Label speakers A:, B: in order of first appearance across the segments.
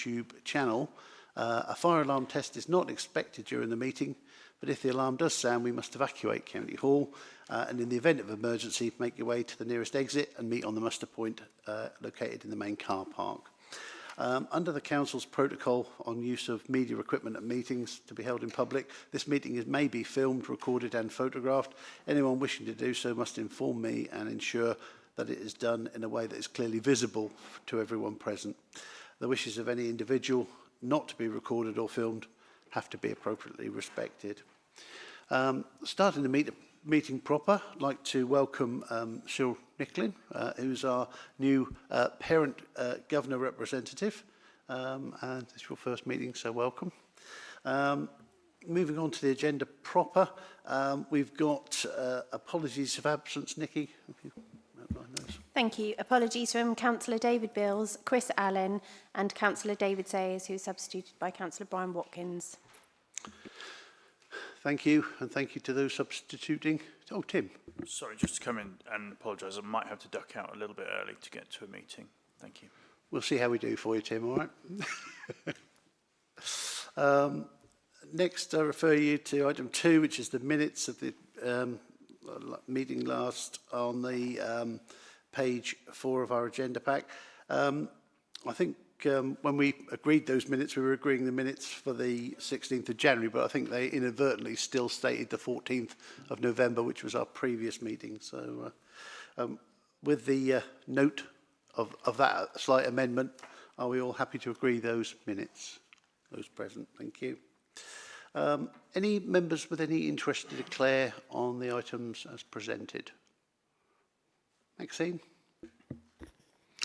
A: YouTube channel. A fire alarm test is not expected during the meeting, but if the alarm does sound, we must evacuate County Hall, and in the event of emergency, make your way to the nearest exit and meet on the muster point located in the main car park. Under the Council's protocol on use of media equipment at meetings to be held in public, this meeting may be filmed, recorded and photographed. Anyone wishing to do so must inform me and ensure that it is done in a way that is clearly visible to everyone present. The wishes of any individual not to be recorded or filmed have to be appropriately respected. Starting the meeting proper, I'd like to welcome Cheryl Nicklin, who's our new parent governor representative, and it's your first meeting, so welcome. Moving on to the agenda proper, we've got apologies of absence. Nikki, if you outline those.
B: Thank you. Apologies from Councillor David Bills, Chris Allen and Councillor David Sayers, who is substituted by Councillor Brian Watkins.
A: Thank you, and thank you to those substituting. Oh, Tim.
C: Sorry, just to come in and apologise. I might have to duck out a little bit early to get to a meeting. Thank you.
A: We'll see how we do for you, Tim, all right? Next, I refer you to item 2, which is the minutes of the meeting last on the page 4 of our agenda pack. I think when we agreed those minutes, we were agreeing the minutes for the 16th of January, but I think they inadvertently still stated the 14th of November, which was our previous meeting. So with the note of that slight amendment, are we all happy to agree those minutes? Those present, thank you. Any members with any interest to declare on the items as presented? Maxine?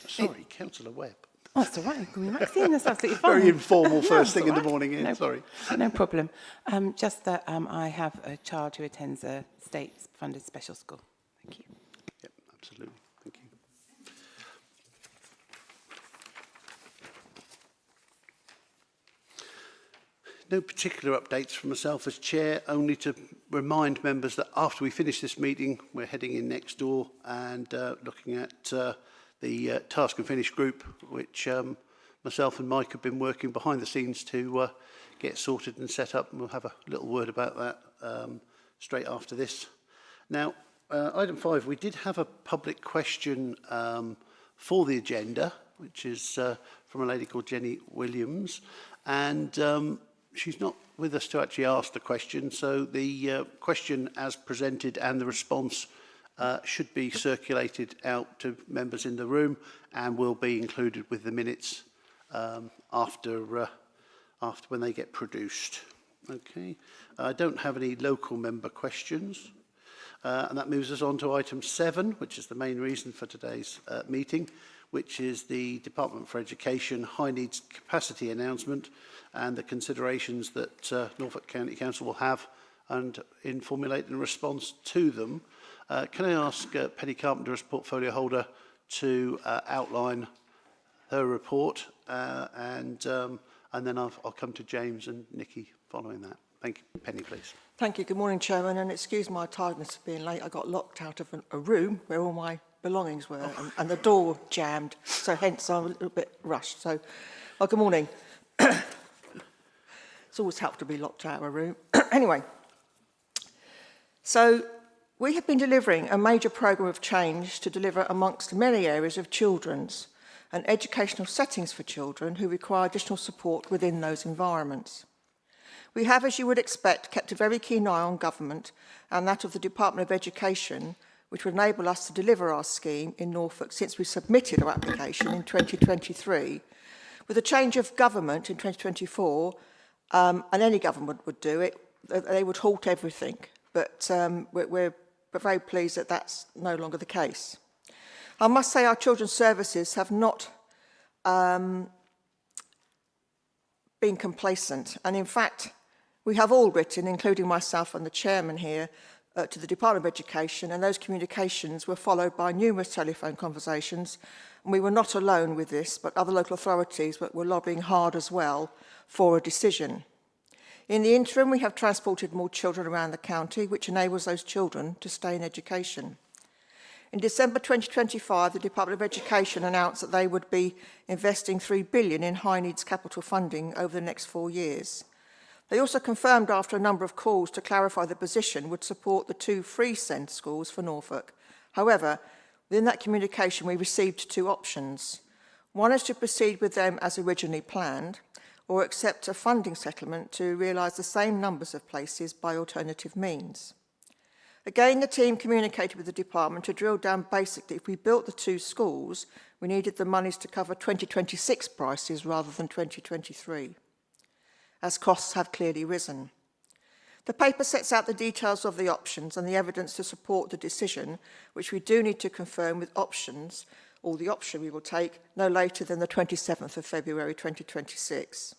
A: Sorry, Councillor Webb.
D: Oh, that's all right. Call me Maxine. That's absolutely fine.
A: Very informal first thing in
D: right.
A: the morning. Yeah,
D: no,
A: sorry.
D: No problem. Just that I have a child who attends a state-funded special school. Thank you.
A: Yep, absolutely. Thank you. No particular updates from myself as chair, only to remind members that after we finish this meeting, we're heading in next door and looking at the Task and Finish group, which myself and Mike have been working behind the scenes to get sorted and set up, and we'll have a little word about that straight after this. Now, item 5, we did have a public question for the agenda, which is from a lady called Jenny Williams, and she's not with us to actually ask the question, so the question as presented and the response should be circulated out to members in the room and will be included with the minutes after when they get produced. Okay, I don't have any local member questions, and that moves us on to item 7, which is the main reason for today's meeting, which is the Department for Education High Needs Capacity announcement and the considerations that Norfolk County Council will have and in formulating a response to them. Can I ask Penny Carpenter as portfolio holder to outline her report and then I'll come to James and Nikki following that. Thank you. Penny, please.
E: Thank you. Good morning, Chairman, and excuse my tiredness for being late. I got locked out of a room where all my belongings were and the door jammed, so hence I'm a little bit rushed. So, well, good morning. It's always helped to be locked out of a room. Anyway, so we have been delivering a major programme of change to deliver amongst many areas of children's and educational settings for children who require additional support within those environments. We have, as you would expect, kept a very keen eye on government and that of the Department of Education, which would enable us to deliver our scheme in Norfolk since we submitted our application in 2023. With a change of government in 2024, and any government would do it, they would halt everything. But we're very pleased that that's no longer the case. I must say our children's services have not been complacent. And in fact, we have all written, including myself and the chairman here, to the Department of Education, and those communications were followed by numerous telephone conversations. And we were not alone with this, but other local authorities were lobbying hard as well for a decision. In the interim, we have transported more children around the county, which enables those children to stay in education. In December 2025, the Department of Education announced that they would be investing £3 billion in high needs capital funding over the next 4 years. They also confirmed after a number of calls to clarify the position would support the 2 free SEND schools for Norfolk. However, within that communication we received 2 options. One is to proceed with them as originally planned, or accept a funding settlement to realise the same numbers of places by alternative means. Again, the team communicated with the department to drill down basically if we built the 2 schools, we needed the monies to cover 2026 prices rather than 2023, as costs have clearly risen. The paper sets out the details of the options and the evidence to support the decision, which we do need to confirm with options, or the option we will take no later than the 27th of February 2026.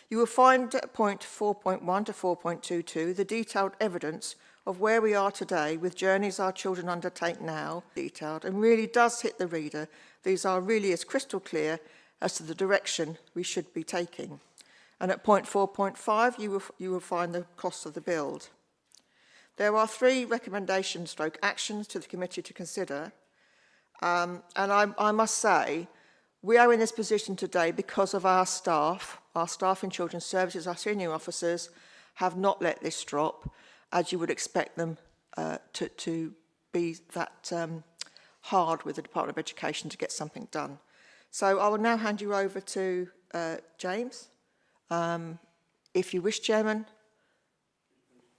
E: You will find at point 4.1 to 4.22 the detailed evidence of where we are today with journeys our children undertake now, detailed, and really does hit the reader. These are really as crystal clear as to the direction we should be taking. And at point 4.5, you will find the costs of the build. There are 3 recommendations / actions to the committee to consider. And I must say, we are in this position today because of our staff in Children's Services, our senior officers have not let this drop, as you would expect them to be that hard with the Department of Education to get something done. So I will now hand you over to James. If you wish, Chairman.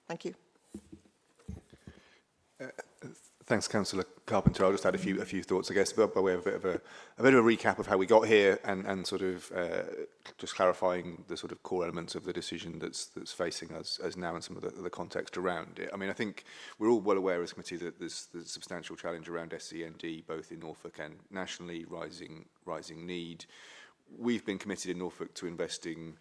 E: Thank you.
F: Thanks, Councillor Carpenter. I'll just add a few thoughts, I guess, by way of a bit of a recap of how we got here and sort of just clarifying the sort of core elements of the decision that's facing us as now and some of the context around it. I mean, I think we're all well aware as a committee that there's a substantial challenge around SEND, both in Norfolk and nationally, rising need. We've been committed in Norfolk to investing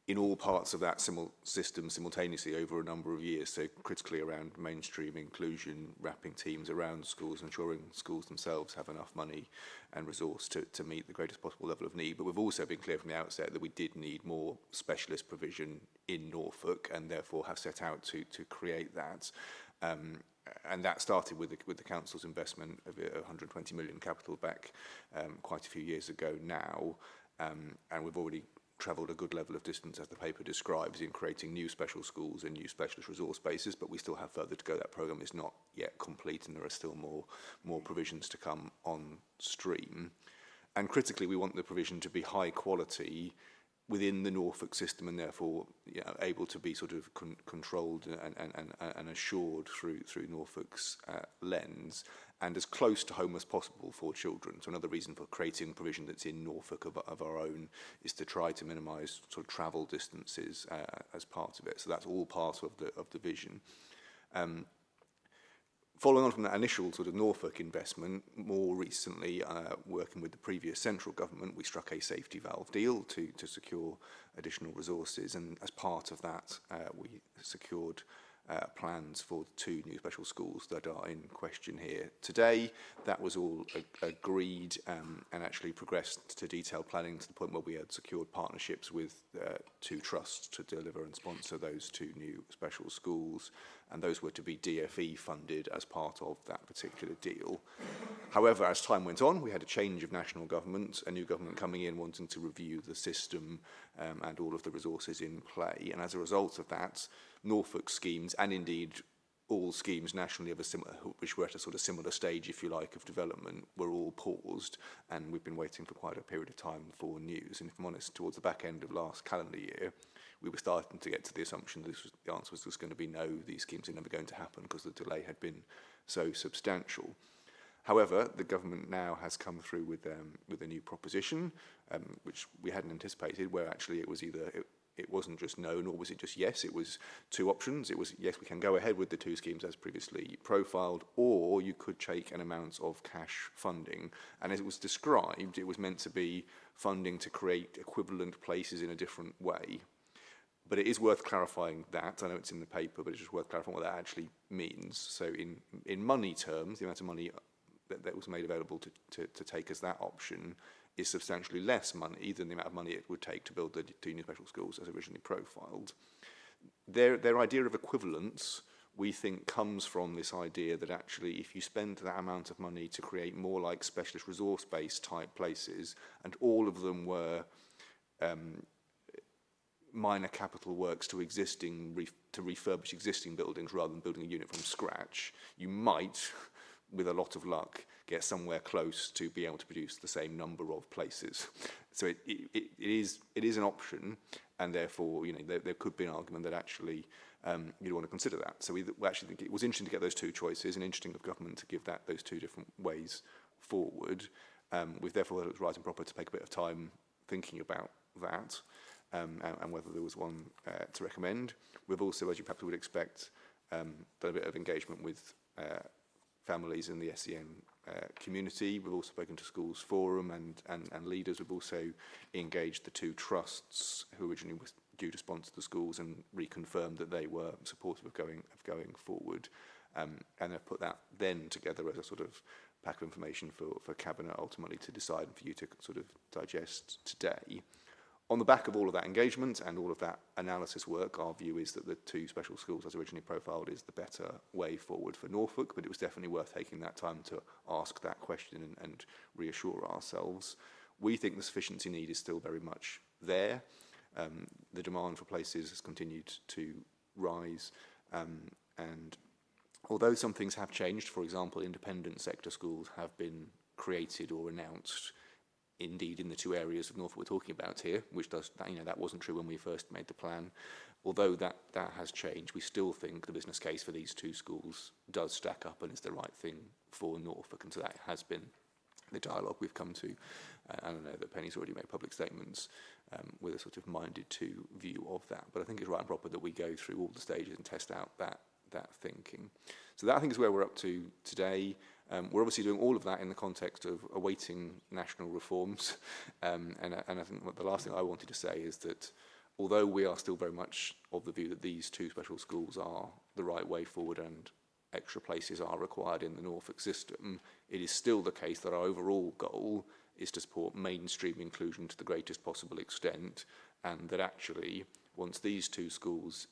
F: in all parts of that system simultaneously over a number of years, so critically around mainstream inclusion, wrapping teams around schools, ensuring schools themselves have enough money and resource to meet the greatest possible level of need. But we've also been clear from the outset that we did need more specialist provision in Norfolk and therefore have set out to create that. And that started with the council's investment of 120 million capital back quite a few years ago now, and we've already travelled a good level of distance, as the paper describes, in creating new special schools and new specialist resource bases, but we still have further to go. That programme is not yet complete and there are still more provisions to come on stream. And critically, we want the provision to be high quality within the Norfolk system and therefore able to be sort of controlled and assured through Norfolk's lens, and as close to home as possible for children. So another reason for creating provision that's in Norfolk of our own is to try to minimise sort of travel distances as part of it. So that's all part of the vision. Following on from that initial sort of Norfolk investment, more recently, working with the previous central government, we struck a safety valve deal to secure additional resources, and as part of that, we secured plans for 2 new special schools that are in question here today. That was all agreed and actually progressed to detailed planning to the point where we had secured partnerships with 2 trusts to deliver and sponsor those 2 new special schools, and those were to be DFE funded as part of that particular deal. However, as time went on, we had a change of national government, a new government coming in wanting to review the system and all of the resources in play, and as a result of that, Norfolk schemes, and indeed all schemes nationally of a similar, which were at a sort of similar stage, if you like, of development, were all paused, and we've been waiting for quite a period of time for news. And if I'm honest, towards the back end of last calendar year, we were starting to get to the assumption that the answer was just going to be no, these schemes are never going to happen because the delay had been so substantial. However, the government now has come through with a new proposition, which we hadn't anticipated, where actually it was either it wasn't just no, nor was it just yes. It was 2 options. It was yes, we can go ahead with the 2 schemes as previously profiled, or you could take an amount of cash funding. And as it was described, it was meant to be funding to create equivalent places in a different way. But it is worth clarifying that. I know it's in the paper, but it's just worth clarifying what that actually means. So in money terms, the amount of money that was made available to take as that option is substantially less money than the amount of money it would take to build the 2 new special schools as originally profiled. Their idea of equivalence we think comes from this idea that actually if you spend that amount of money to create more like specialist resource-based type places, and all of them were minor capital works to refurbish existing buildings rather than building a unit from scratch, you might, with a lot of luck, get somewhere close to be able to produce the same number of places. So it is an option, and therefore, you know, there could be an argument that actually you'd want to consider that. So we actually think it was interesting to get those two choices, and interesting of government to give those two different ways forward. We've therefore thought it was right and proper to take a bit of time thinking about that. And whether there was one to recommend. We've also, as you perhaps would expect, done a bit of engagement with families in the SEN community. We've also spoken to Schools Forum and leaders. We've also engaged the two trusts who originally were due to sponsor the schools and reconfirmed that they were supportive of going forward. And have put that then together as a sort of pack of information for Cabinet ultimately to decide and for you to sort of digest today. On the back of all of that engagement and all of that analysis work, our view is that the two special schools as originally profiled is the better way forward for Norfolk, but it was definitely worth taking that time to ask that question and reassure ourselves. We think the sufficiency need is still very much there. The demand for places has continued to rise, and although some things have changed, for example, independent sector schools have been created or announced, indeed in the two areas of Norfolk we're talking about here, which does, you know, that wasn't true when we first made the plan. Although that has changed, we still think the business case for these two schools does stack up and is the right thing for Norfolk, and so that has been the dialogue we've come to. I don't know that Penny's already made public statements with a sort of minded to view of that, but I think it's right and proper that we go through all the stages and test out that thinking. So that I think is where we're up to today. We're obviously doing all of that in the context of awaiting national reforms, and I think the last thing I wanted to say is that although we are still very much of the view that these two special schools are the right way forward and extra places are required in the Norfolk system, it is still the case that our overall goal is to support mainstream inclusion to the greatest possible extent, and that actually once these two schools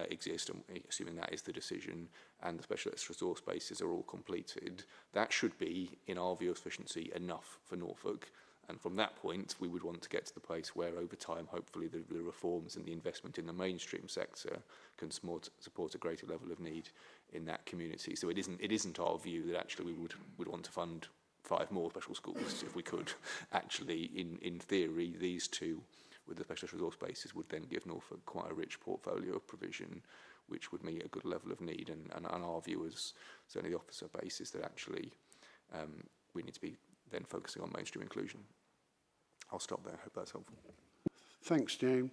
F: exist, and assuming that is the decision, and the specialist resource bases are all completed, that should be, in our view of sufficiency, enough for Norfolk. And from that point, we would want to get to the place where, over time, hopefully the reforms and the investment in the mainstream sector can support a greater level of need in that community. So it isn't our view that actually we would want to fund 5 more special schools if we could. Actually, in theory, these two with the specialist resource bases would then give Norfolk quite a rich portfolio of provision, which would meet a good level of need. And our view is certainly the officer base is that actually we need to be then focusing on mainstream inclusion. I'll stop there. I hope that's helpful.
A: Thanks, James.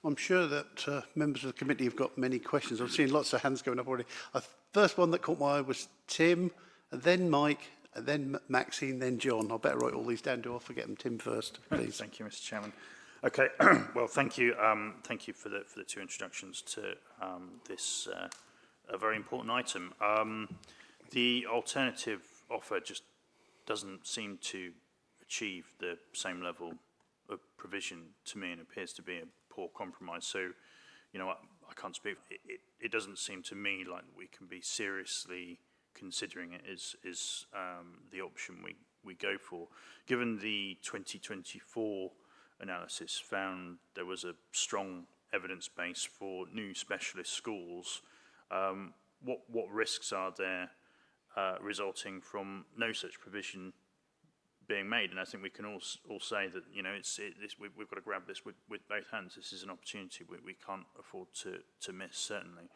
A: I'm sure that members of the committee have got many questions. I've seen lots of hands going up already. First one that caught my eye was Tim, and then Mike, and then Maxine, then John. I better write all these down. Do I forget them? Tim first, please.
C: Thank you, Mr. Chairman. Okay, well, thank you for the two introductions to this a very important item. The alternative offer just doesn't seem to achieve the same level of provision to me, and appears to be a poor compromise. So, you know, I can't speak. It doesn't seem to me like we can be seriously considering it as the option we go for, given the 2024 analysis found there was a strong evidence base for new specialist schools. What risks are there resulting from no such provision being made? And I think we can all say that, you know, we've got to grab this with both hands. This is an opportunity we can't afford to miss, certainly.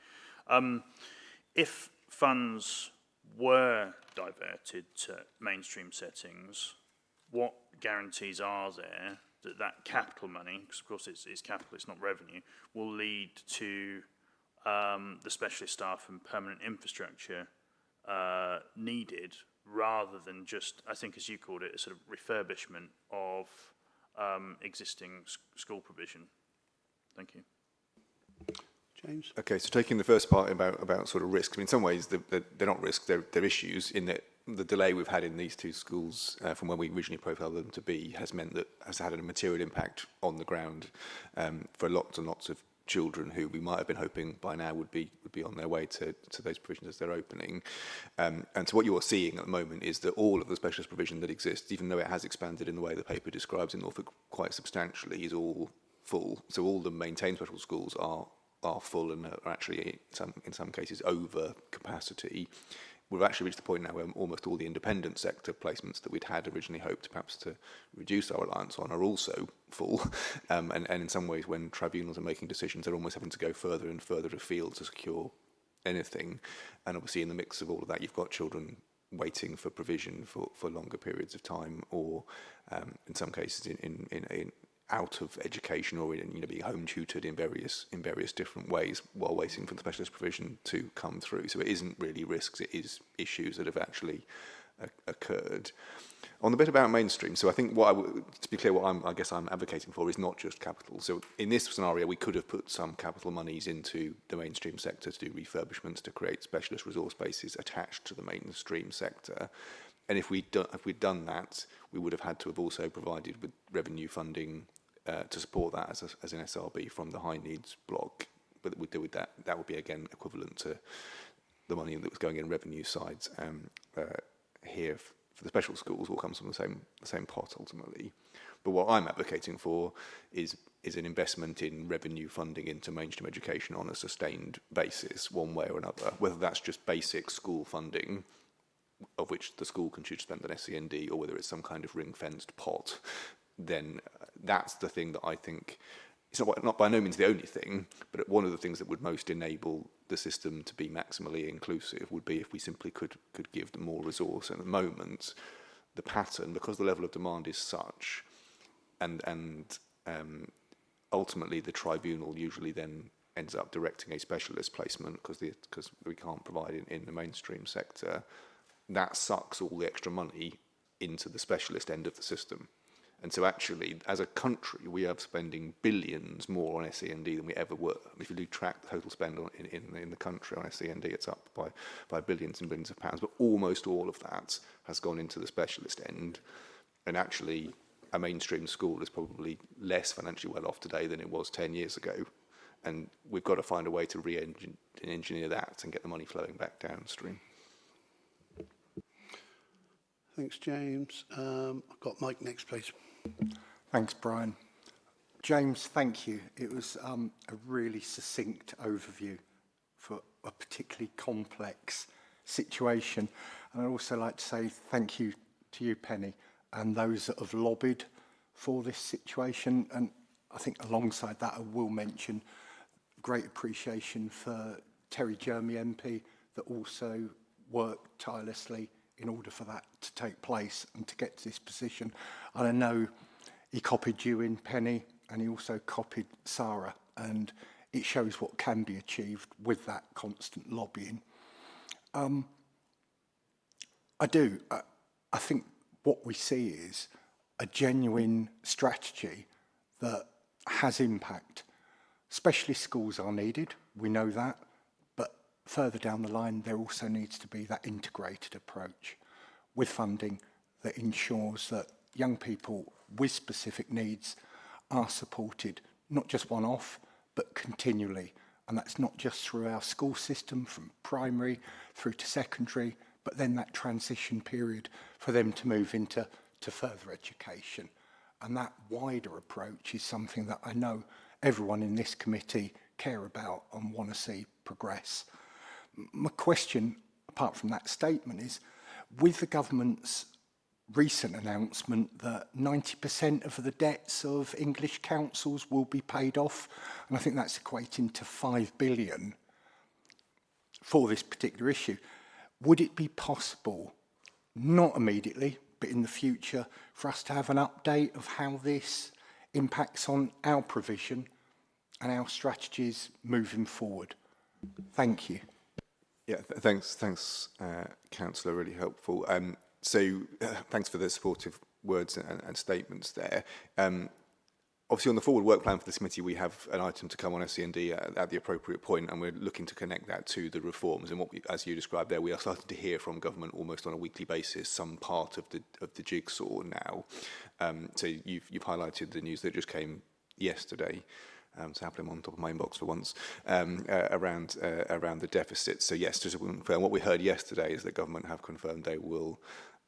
C: If funds were diverted to mainstream settings, what guarantees are there that capital money, because of course it's capital, it's not revenue, will lead to the specialist staff and permanent infrastructure needed, rather than just, I think as you called it, a sort of refurbishment of existing school provision? Thank you.
A: James?
F: Okay, so taking the first part about sort of risks, I mean, in some ways they're not risks, they're issues, in that the delay we've had in these two schools from when we originally profiled them to be has had a material impact on the ground for lots and lots of children who we might have been hoping by now would be on their way to those provisions as they're opening. And so what you're seeing at the moment is that all of the specialist provision that exists, even though it has expanded in the way the paper describes in Norfolk quite substantially, is all full. So all the maintained special schools are full and are actually in some cases over capacity. We've actually reached the point now where almost all the independent sector placements that we'd had originally hoped perhaps to reduce our reliance on are also full. And in some ways, when tribunals are making decisions, they're almost having to go further and further afield to secure anything. And obviously in the mix of all of that, you've got children waiting for provision for longer periods of time, or in some cases in out of education, or being home tutored in various different ways while waiting for the specialist provision to come through. So it isn't really risks, it is issues that have actually occurred. On the bit about mainstream, so I think to be clear, what I guess I'm advocating for is not just capital. So in this scenario, we could have put some capital monies into the mainstream sector to do refurbishments, to create specialist resource bases attached to the mainstream sector. And if we'd done that, we would have had to have also provided with revenue funding to support that as an SRB from the high needs block. But we do with that would be again equivalent to the money that was going in revenue sides here for the special schools all comes from the same pot ultimately. But what I'm advocating for is an investment in revenue funding into mainstream education on a sustained basis, one way or another, whether that's just basic school funding, of which the school can choose to spend on SEND, or whether it's some kind of ring-fenced pot. Then that's the thing that I think, it's not by no means the only thing, but one of the things that would most enable the system to be maximally inclusive would be if we simply could give them more resource. And at the moment, the pattern, because the level of demand is such, and ultimately the tribunal usually then ends up directing a specialist placement because we can't provide in the mainstream sector, that sucks all the extra money into the specialist end of the system. And so actually, as a country, we are spending billions more on SEND than we ever were. If you do track the total spend in the country on SEND, it's up by billions and billions of pounds. But almost all of that has gone into the specialist end. And actually, a mainstream school is probably less financially well off today than it was 10 years ago. And we've got to find a way to re-engineer that and get the money flowing back downstream.
A: Thanks, James. I've got Mike next, please.
G: Thanks, Brian. James, thank you. It was a really succinct overview for a particularly complex situation. And I'd also like to say thank you to you, Penny, and those that have lobbied for this situation. And I think alongside that, I will mention great appreciation for Terry Jeremy MP, that also worked tirelessly in order for that to take place and to get to this position. And I know he copied you in, Penny, and he also copied Sarah, and it shows what can be achieved with that constant lobbying. I think what we see is a genuine strategy that has impact. Specialist schools are needed, we know that, but further down the line, there also needs to be that integrated approach with funding that ensures that young people with specific needs are supported, not just one-off, but continually. And that's not just through our school system, from primary through to secondary, but then that transition period for them to move into further education. And that wider approach is something that I know everyone in this committee care about and want to see progress. My question, apart from that statement, is with the government's recent announcement that 90% of the debts of English councils will be paid off, and I think that's equating to 5 billion for this particular issue, would it be possible, not immediately, but in the future, for us to have an update of how this impacts on our provision and our strategies moving forward? Thank you.
F: Yeah, thanks, Councillor, really helpful. Thanks for the supportive words and statements there. Obviously, on the forward work plan for this committee, we have an item to come on SEND at the appropriate point, and we're looking to connect that to the reforms. And as you described there, we are starting to hear from government almost on a weekly basis some part of the jigsaw now. So you've highlighted the news that just came yesterday. So happily I'm on top of my inbox for once, around the deficit. So yes, just to confirm, what we heard yesterday is that government have confirmed they will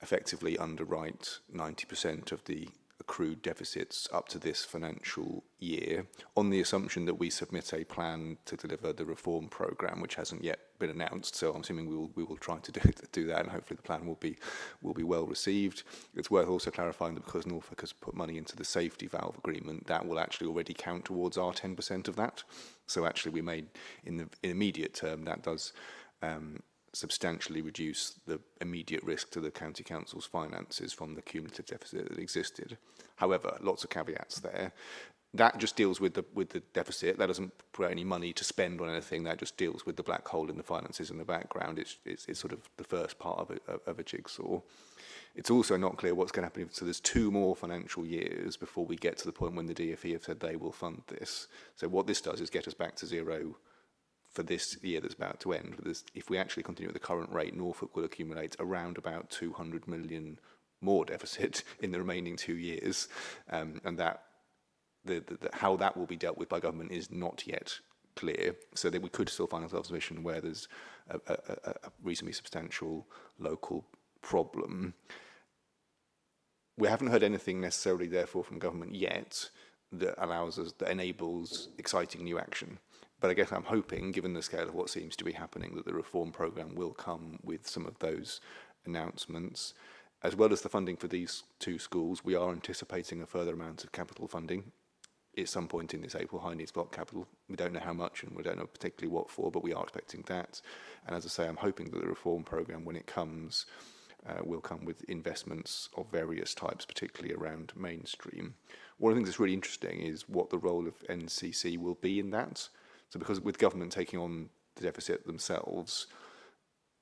F: effectively underwrite 90% of the accrued deficits up to this financial year, on the assumption that we submit a plan to deliver the reform programme, which hasn't yet been announced. So I'm assuming we will try to do that, and hopefully the plan will be well received. It's worth also clarifying that because Norfolk has put money into the safety valve agreement, that will actually already count towards our 10% of that. So actually, we made in the immediate term that does substantially reduce the immediate risk to the county council's finances from the cumulative deficit that existed. However, lots of caveats there. That just deals with the deficit. That doesn't put any money to spend on anything. That just deals with the black hole in the finances in the background. It's sort of the first part of a jigsaw. It's also not clear what's going to happen. So there's 2 more financial years before we get to the point when the DfE have said they will fund this. So what this does is get us back to zero for this year that's about to end. If we actually continue at the current rate, Norfolk will accumulate around about 200 million more deficit in the remaining 2 years, and that how that will be dealt with by government is not yet clear. So that we could still find ourselves in a position where there's a reasonably substantial local problem. We haven't heard anything necessarily, therefore, from government yet that enables exciting new action. But I guess I'm hoping, given the scale of what seems to be happening, that the reform programme will come with some of those announcements. As well as the funding for these 2 schools, we are anticipating a further amount of capital funding at some point in this April High Needs Block capital. We don't know how much and we don't know particularly what for, but we are expecting that. And as I say, I'm hoping that the reform programme, when it comes, will come with investments of various types, particularly around mainstream. One of the things that's really interesting is what the role of NCC will be in that. So because with government taking on the deficit themselves,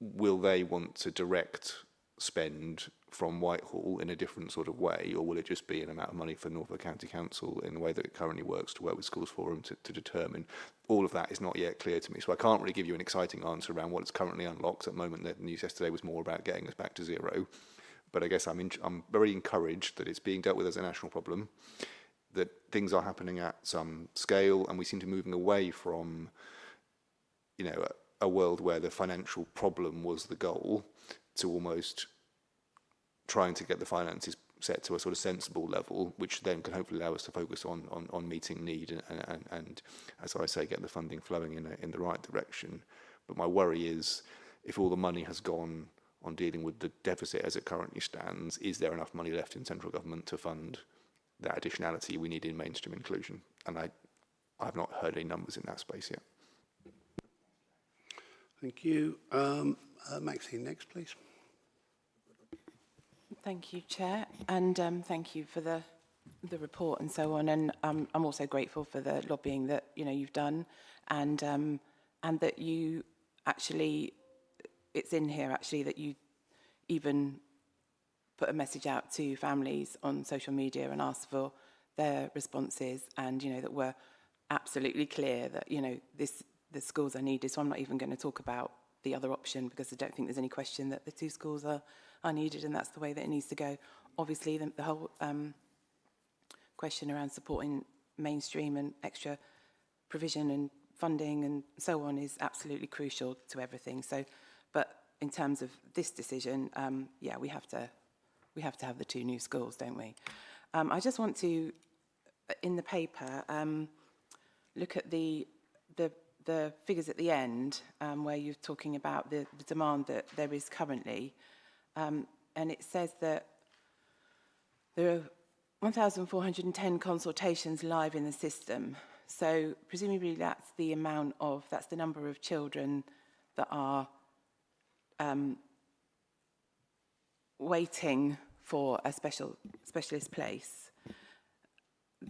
F: will they want to direct spend from Whitehall in a different sort of way, or will it just be an amount of money for Norfolk County Council in the way that it currently works to work with Schools Forum to determine? All of that is not yet clear to me, so I can't really give you an exciting answer around what is currently unlocked. At the moment, the news yesterday was more about getting us back to zero, but I guess I'm very encouraged that it's being dealt with as a national problem, that things are happening at some scale, and we seem to be moving away from, a world where the financial problem was the goal to almost trying to get the finances set to a sort of sensible level, which then can hopefully allow us to focus on meeting need and, as I say, get the funding flowing in the right direction. But my worry is, if all the money has gone on dealing with the deficit as it currently stands, is there enough money left in central government to fund that additionality we need in mainstream inclusion? And I've not heard any numbers in that space yet.
A: Thank you. Maxine, next, please.
D: Thank you, Chair, and thank you for the report and so on. And I'm also grateful for the lobbying that you've done, and that you actually, it's in here actually that you even put a message out to families on social media and asked for their responses, and that we're absolutely clear that the schools are needed. So I'm not even going to talk about the other option, because I don't think there's any question that the 2 schools are needed, and that's the way that it needs to go. Obviously, the whole question around supporting mainstream and extra provision and funding and so on is absolutely crucial to everything. So, but in terms of this decision, yeah, we have to have the 2 new schools, don't we? I just want to, in the paper, look at the figures at the end, where you're talking about the demand that there is currently, and it says that there are 1,410 consultations live in the system. So presumably that's the number of children that are waiting for a specialist place.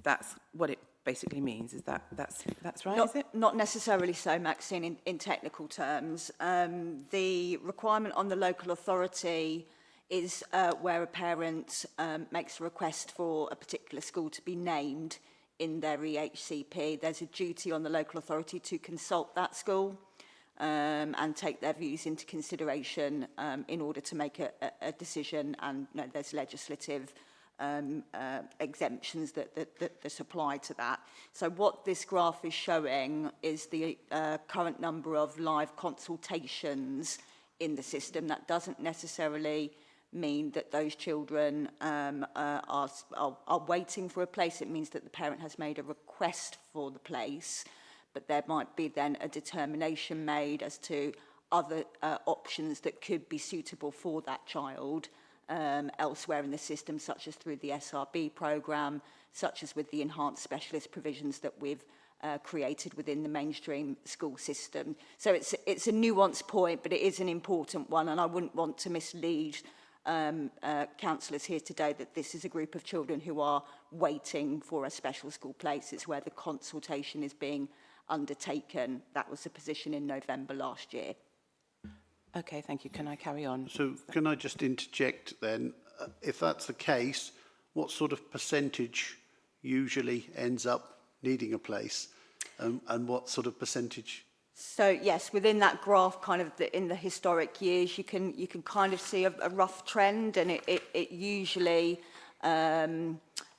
D: That's what it basically means. Is that's right? Is it?
H: Not necessarily so, Maxine, in technical terms. The requirement on the local authority is where a parent makes a request for a particular school to be named in their EHCP. There's a duty on the local authority to consult that school and take their views into consideration in order to make a decision, and there's legislative exemptions that apply to that. So what this graph is showing is the current number of live consultations in the system. That doesn't necessarily mean that those children are waiting for a place. It means that the parent has made a request for the place, but there might be then a determination made as to other options that could be suitable for that child elsewhere in the system, such as through the SRB programme, such as with the enhanced specialist provisions that we've created within the mainstream school system. So it's a nuanced point, but it is an important one, and I wouldn't want to mislead councillors here today that this is a group of children who are waiting for a special school place. It's where the consultation is being undertaken. That was the position in November last year.
D: Okay, thank you. Can I carry on?
A: So can I just interject then? If that's the case, what sort of percentage usually ends up needing a place, and what sort of percentage?
H: So yes, within that graph, kind of in the historic years, you can kind of see a rough trend, and it usually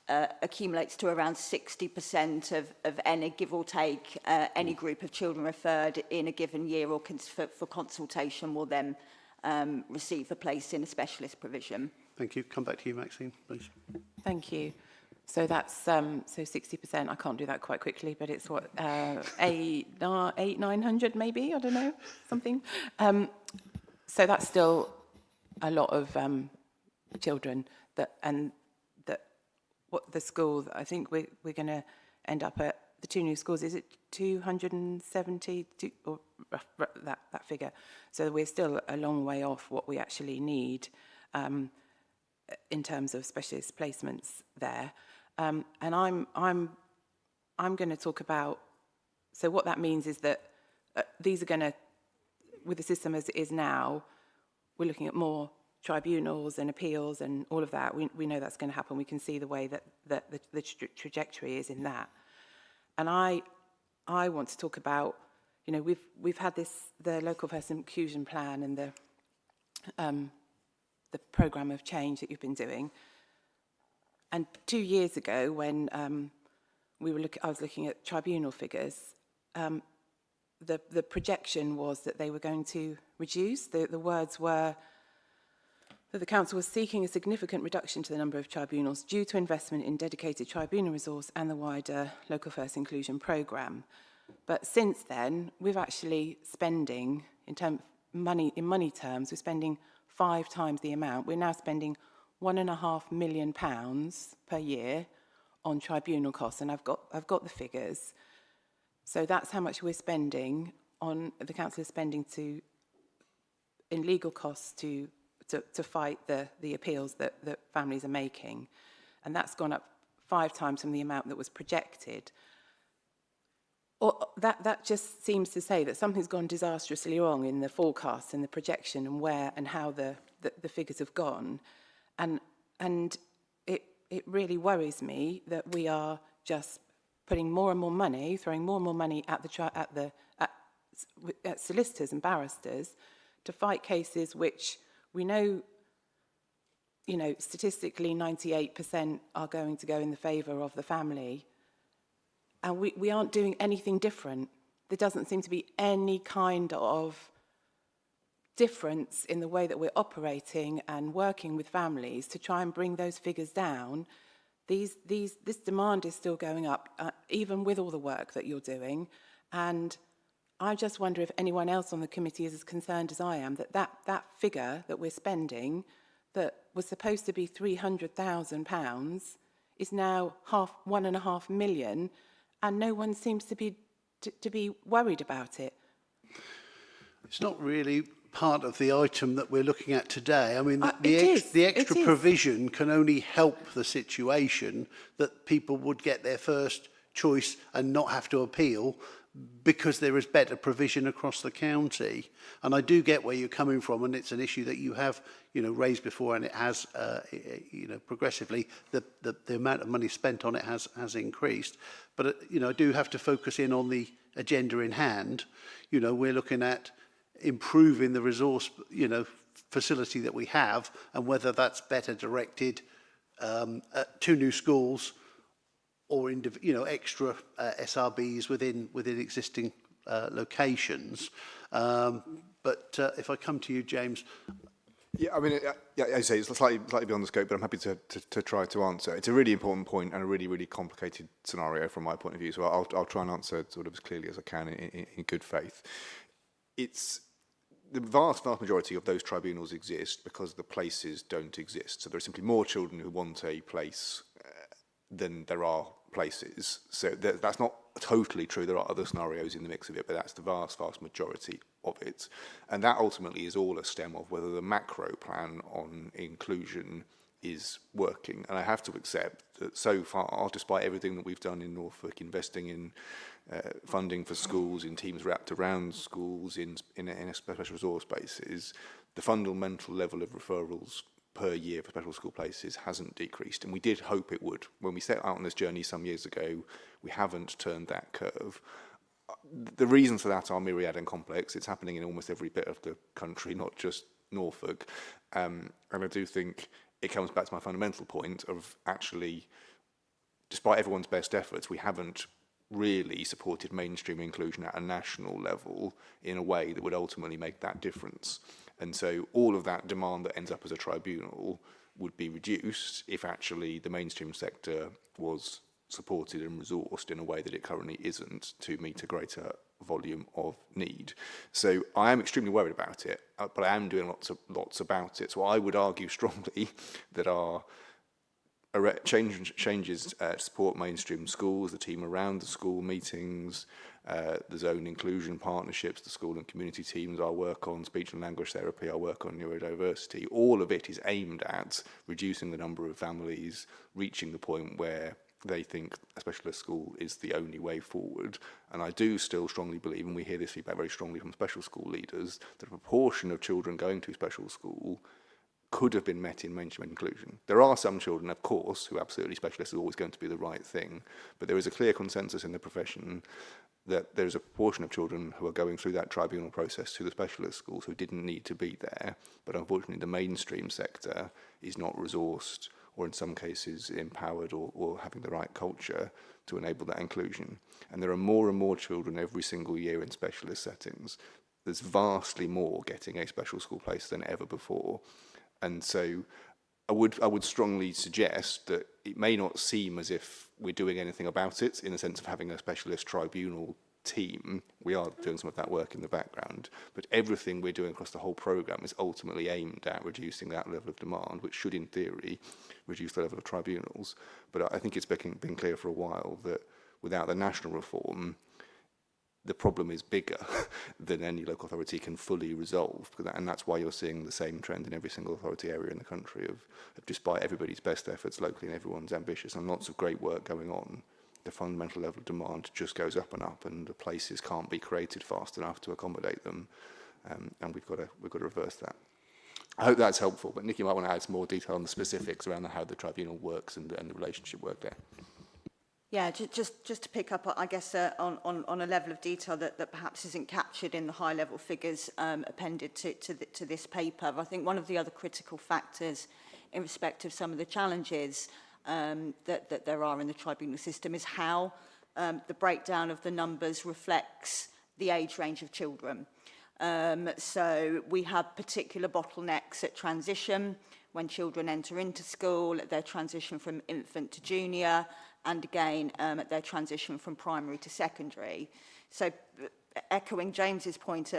H: accumulates to around 60% of any, give or take, any group of children referred in a given year or for consultation will then receive a place in a specialist provision.
A: Thank you. Come back to you, Maxine, please.
D: Thank you. So that's so 60%. I can't do that quite quickly, but it's what 900 maybe. I don't know, something. So that's still a lot of children that what the school. I think we're going to end up at the two new schools. Is it 270 or that figure? So we're still a long way off what we actually need in terms of specialist placements there. And I'm going to talk about, so what that means is that these are going to, with the system as it is now, we're looking at more tribunals and appeals and all of that. We know that's going to happen. We can see the way that the trajectory is in that. And I want to talk about, you know, we've had the local first inclusion plan and the programme of change that you've been doing. And 2 years ago, when I was looking at tribunal figures, the projection was that they were going to reduce. The words were that the council was seeking a significant reduction to the number of tribunals due to investment in dedicated tribunal resource and the wider local first inclusion programme. But since then, we've actually spending in money terms, we're spending 5 times the amount. We're now spending £1.5 million per year on tribunal costs, and I've got the figures. So that's how much we're spending on, the council is spending in legal costs to fight the appeals that families are making, and that's gone up 5 times from the amount that was projected. Or that just seems to say that something's gone disastrously wrong in the forecast and the projection and where and how the figures have gone. And it really worries me that we are just putting more and more money, throwing more and more money at solicitors and barristers to fight cases which we know, you know, statistically 98% are going to go in the favour of the family. And we aren't doing anything different. There doesn't seem to be any kind of difference in the way that we're operating and working with families to try and bring those figures down. This demand is still going up, even with all the work that you're doing. And I just wonder if anyone else on the committee is as concerned as I am that figure that we're spending, that was supposed to be £300,000, is now £1.5 million, and no one seems to be worried about it.
A: It's not really part of the item that we're looking at today. I mean, the extra
D: It is.
A: provision can only help the situation that people would get their first choice and not have to appeal because there is better provision across the county. And I do get where you're coming from, and it's an issue that you have, you know, raised before, and it has, you know, progressively, the amount of money spent on it has increased. But, you know, I do have to focus in on the agenda in hand. You know, we're looking at improving the resource, you know, facility that we have, and whether that's better directed 2 new schools or extra SRBs within existing locations. But if I come to you, James.
F: Yeah, I mean, yeah, as I say, it's slightly beyond the scope, but I'm happy to try to answer. It's a really important point and a really, really complicated scenario from my point of view, so I'll try and answer sort of as clearly as I can in good faith. It's the vast majority of those tribunals exist because the places don't exist. So there are simply more children who want a place than there are places. So that's not totally true. There are other scenarios in the mix of it, but that's the vast majority of it. And that ultimately is all a stem of whether the macro plan on inclusion is working. And I have to accept that so far, despite everything that we've done in Norfolk, investing in funding for schools, in teams wrapped around schools, in special resource bases, the fundamental level of referrals per year for special school places hasn't decreased, and we did hope it would. When we set out on this journey some years ago, we haven't turned that curve. The reasons for that are myriad and complex. It's happening in almost every bit of the country, not just Norfolk. And I do think it comes back to my fundamental point of actually, despite everyone's best efforts, we haven't really supported mainstream inclusion at a national level in a way that would ultimately make that difference. And so all of that demand that ends up as a tribunal would be reduced if actually the mainstream sector was supported and resourced in a way that it currently isn't to meet a greater volume of need. So I am extremely worried about it, but I am doing lots about it. So I would argue strongly that our changes to support mainstream schools, the team around the school meetings, the zone inclusion partnerships, the school and community teams, our work on speech and language therapy, our work on neurodiversity, all of it is aimed at reducing the number of families reaching the point where they think a specialist school is the only way forward. And I do still strongly believe, and we hear this feedback very strongly from special school leaders, that a proportion of children going to special school could have been met in mainstream inclusion. There are some children, of course, who absolutely specialists are always going to be the right thing, but there is a clear consensus in the profession that there is a proportion of children who are going through that tribunal process to the specialist schools who didn't need to be there, but unfortunately the mainstream sector is not resourced or in some cases empowered or having the right culture to enable that inclusion. And there are more and more children every single year in specialist settings. There's vastly more getting a special school place than ever before. And so I would strongly suggest that it may not seem as if we're doing anything about it in the sense of having a specialist tribunal team. We are doing some of that work in the background, but everything we're doing across the whole programme is ultimately aimed at reducing that level of demand, which should in theory reduce the level of tribunals. But I think it's been clear for a while that without the national reform, the problem is bigger than any local authority can fully resolve. And that's why you're seeing the same trend in every single authority area in the country of despite everybody's best efforts locally and everyone's ambitious and lots of great work going on, the fundamental level of demand just goes up and up, and the places can't be created fast enough to accommodate them. And we've got to reverse that. I hope that's helpful, but Nick, you might want to add some more detail on the specifics around how the tribunal works and the relationship work there.
H: Yeah, just to pick up, I guess, on a level of detail that perhaps isn't captured in the high-level figures appended to this paper. I think one of the other critical factors in respect of some of the challenges that there are in the tribunal system is how the breakdown of the numbers reflects the age range of children. So we have particular bottlenecks at transition when children enter into school, at their transition from infant to junior, and again at their transition from primary to secondary. So echoing James's point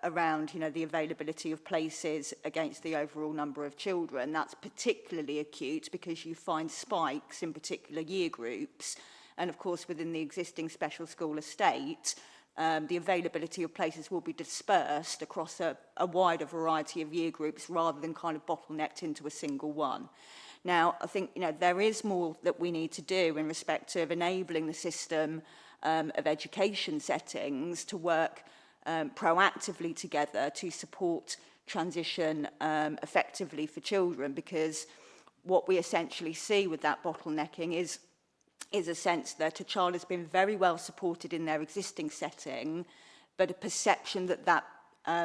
H: around the availability of places against the overall number of children, that's particularly acute because you find spikes in particular year groups, and of course within the existing special school estate, the availability of places will be dispersed across a wider variety of year groups rather than kind of bottlenecked into a single one. Now, I think there is more that we need to do in respect of enabling the system of education settings to work proactively together to support transition effectively for children, because what we essentially see with that bottlenecking is a sense that a child has been very well supported in their existing setting, but a perception that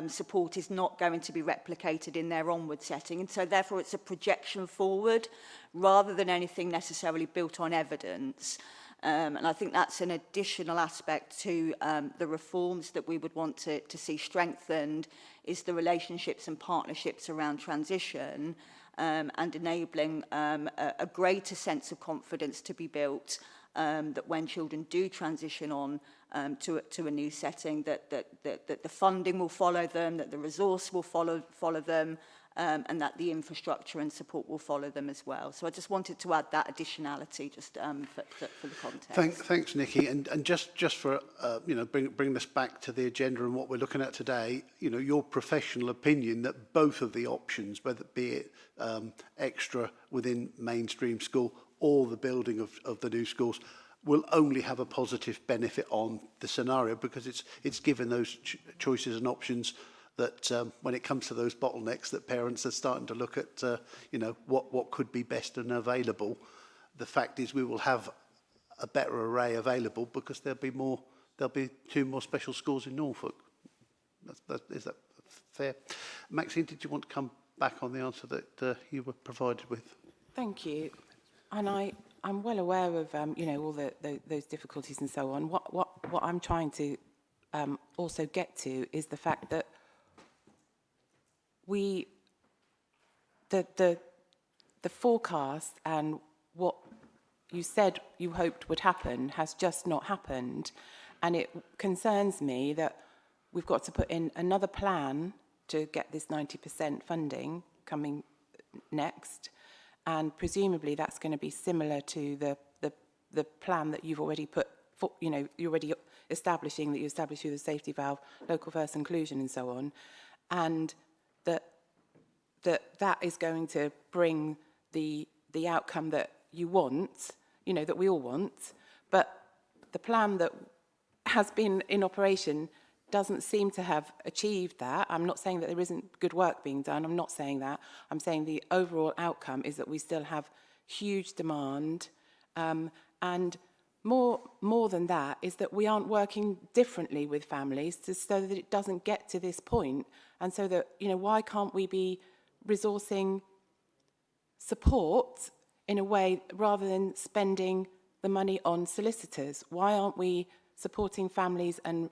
H: support is not going to be replicated in their onward setting. And so therefore it's a projection forward rather than anything necessarily built on evidence. And I think that's an additional aspect to the reforms that we would want to see strengthened, is the relationships and partnerships around transition, and enabling a greater sense of confidence to be built, that when children do transition on to a new setting, that the funding will follow them, that the resource will follow them, and that the infrastructure and support will follow them as well. So I just wanted to add that additionality just for the context.
A: Thanks, Nikki. And just for, bring this back to the agenda and what we're looking at today, your professional opinion that both of the options, whether it be it extra within mainstream school or the building of the new schools, will only have a positive benefit on the scenario, because it's given those choices and options that when it comes to those bottlenecks, that parents are starting to look at, what could be best and available. The fact is we will have a better array available because there'll be 2 more special schools in Norfolk. Is that fair? Maxine, did you want to come back on the answer that you were provided with?
D: Thank you. And I'm well aware of, all those difficulties and so on. What I'm trying to also get to is the fact that the forecast and what you said you hoped would happen has just not happened. And it concerns me that we've got to put in another plan to get this 90% funding coming next. And presumably that's going to be similar to the plan that you've already put, you're already establishing, that you established through the safety valve, local first inclusion and so on. And that is going to bring the outcome that you want, that we all want. But the plan that has been in operation doesn't seem to have achieved that. I'm not saying that there isn't good work being done. I'm not saying that. I'm saying the overall outcome is that we still have huge demand. And more than that is that we aren't working differently with families so that it doesn't get to this point. And so that, why can't we be resourcing support in a way rather than spending the money on solicitors? Why aren't we supporting families and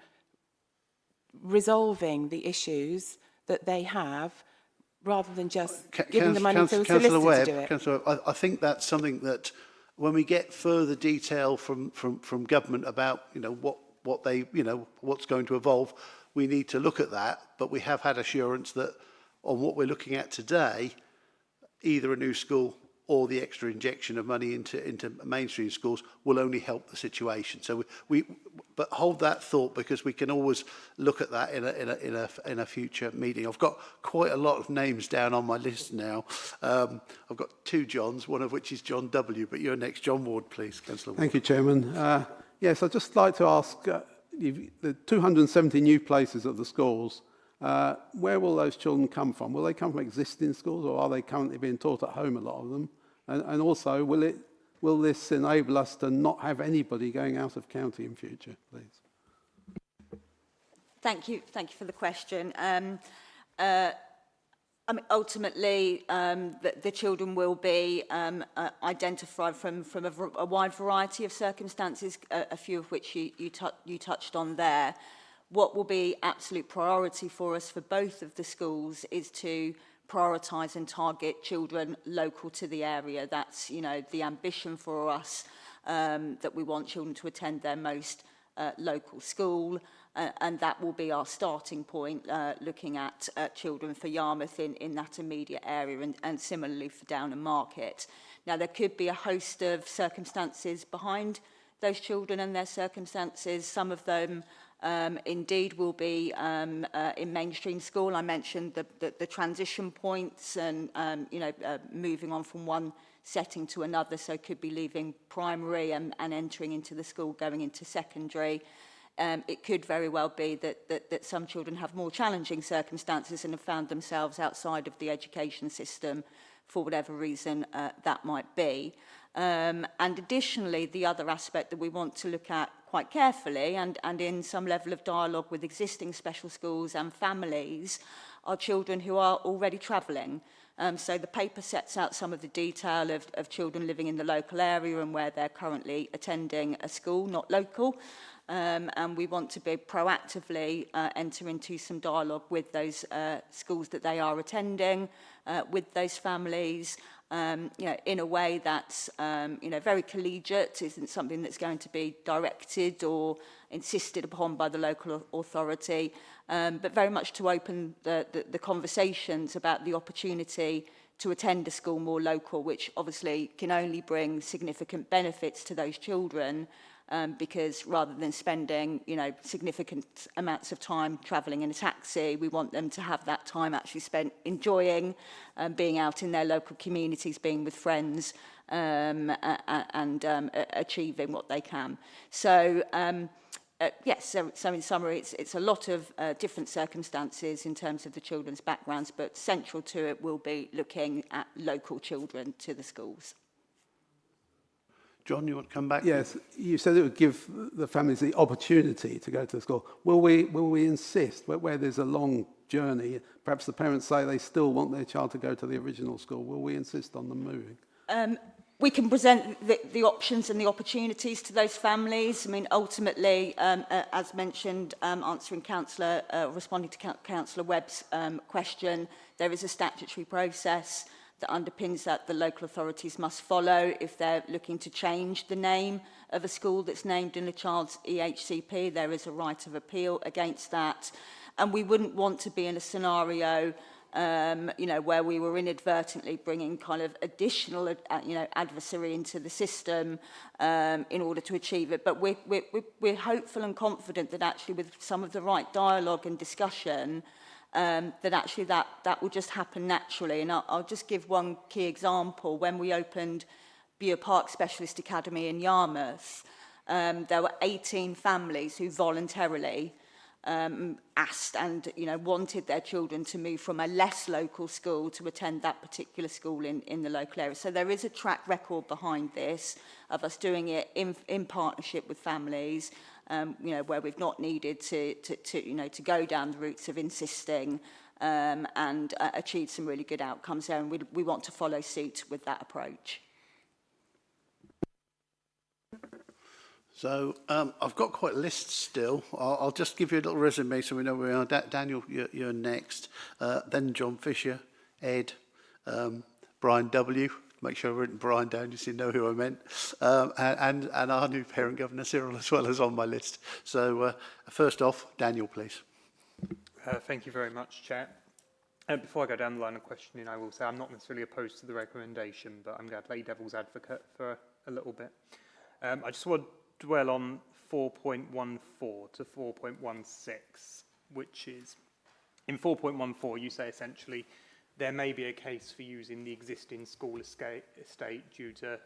D: resolving the issues that they have rather than just giving the money to a solicitor to do it?
A: Councillor Webb, I think that's something that when we get further detail from government about, what they, what's going to evolve, we need to look at that. But we have had assurance that on what we're looking at today, either a new school or the extra injection of money into mainstream schools will only help the situation. So but hold that thought, because we can always look at that in a future meeting. I've got quite a lot of names down on my list now. I've got 2 Johns, one of which is John W. But you're next, John Ward, please, Councillor Ward.
I: Thank you, Chairman. Yes, I'd just like to ask, the 270 new places at the schools, where will those children come from? Will they come from existing schools, or are they currently being taught at home, a lot of them? And also, will this enable us to not have anybody going out of county in future, please?
H: Thank you for the question. Ultimately, the children will be identified from a wide variety of circumstances, a few of which you touched on there. What will be absolute priority for us for both of the schools is to prioritise and target children local to the area. That's, the ambition for us, that we want children to attend their most local school, and that will be our starting point, looking at children for Yarmouth in that immediate area, and similarly for Downham Market. Now, there could be a host of circumstances behind those children and their circumstances. Some of them indeed will be in mainstream school. I mentioned the transition points and, moving on from one setting to another, so could be leaving primary and entering into the school, going into secondary. It could very well be that some children have more challenging circumstances and have found themselves outside of the education system for whatever reason that might be. And additionally, the other aspect that we want to look at quite carefully and in some level of dialogue with existing special schools and families are children who are already travelling. So the paper sets out some of the detail of children living in the local area and where they're currently attending a school, not local. And we want to be proactively enter into some dialogue with those schools that they are attending, with those families, in a way that's, very collegiate, isn't something that's going to be directed or insisted upon by the local authority, but very much to open the conversations about the opportunity to attend a school more local, which obviously can only bring significant benefits to those children, because rather than spending, significant amounts of time travelling in a taxi, we want them to have that time actually spent enjoying being out in their local communities, being with friends, and achieving what they can. So, yes, so in summary, it's a lot of different circumstances in terms of the children's backgrounds, but central to it will be looking at local children to the schools.
A: John, you want to come back?
I: Yes, you said it would give the families the opportunity to go to the school. Will we insist where there's a long journey? Perhaps the parents say they still want their child to go to the original school. Will we insist on them moving?
H: We can present the options and the opportunities to those families. I mean, ultimately, as mentioned, responding to Councillor Webb's question, there is a statutory process that underpins that the local authorities must follow if they're looking to change the name of a school that's named in a child's EHCP. There is a right of appeal against that. And we wouldn't want to be in a scenario where we were inadvertently bringing kind of additional, adversary into the system in order to achieve it. But we're hopeful and confident that actually with some of the right dialogue and discussion, that actually that will just happen naturally. And I'll just give one key example. When we opened Bure Park Specialist Academy in Yarmouth, there were 18 families who voluntarily asked and wanted their children to move from a less local school to attend that particular school in the local area. So there is a track record behind this of us doing it in partnership with families, where we've not needed to go down the routes of insisting and achieve some really good outcomes there. And we want to follow suit with that approach.
A: So I've got quite a list still. I'll just give you a little resume so we know where we are. Daniel, you're next. Then John Fisher, Ed, Brian W. Make sure I've written Brian down just so you know who I meant. And our new parent governor, Cyril, as well, is on my list. So first off, Daniel, please.
J: Thank you very much, Chair. Before I go down the line of questioning, I will say I'm not necessarily opposed to the recommendation, but I'm going to play devil's advocate for a little bit. I just want to dwell on 4.14 to 4.16, which is, in 4.14, you say essentially there may be a case for using the existing school estate due to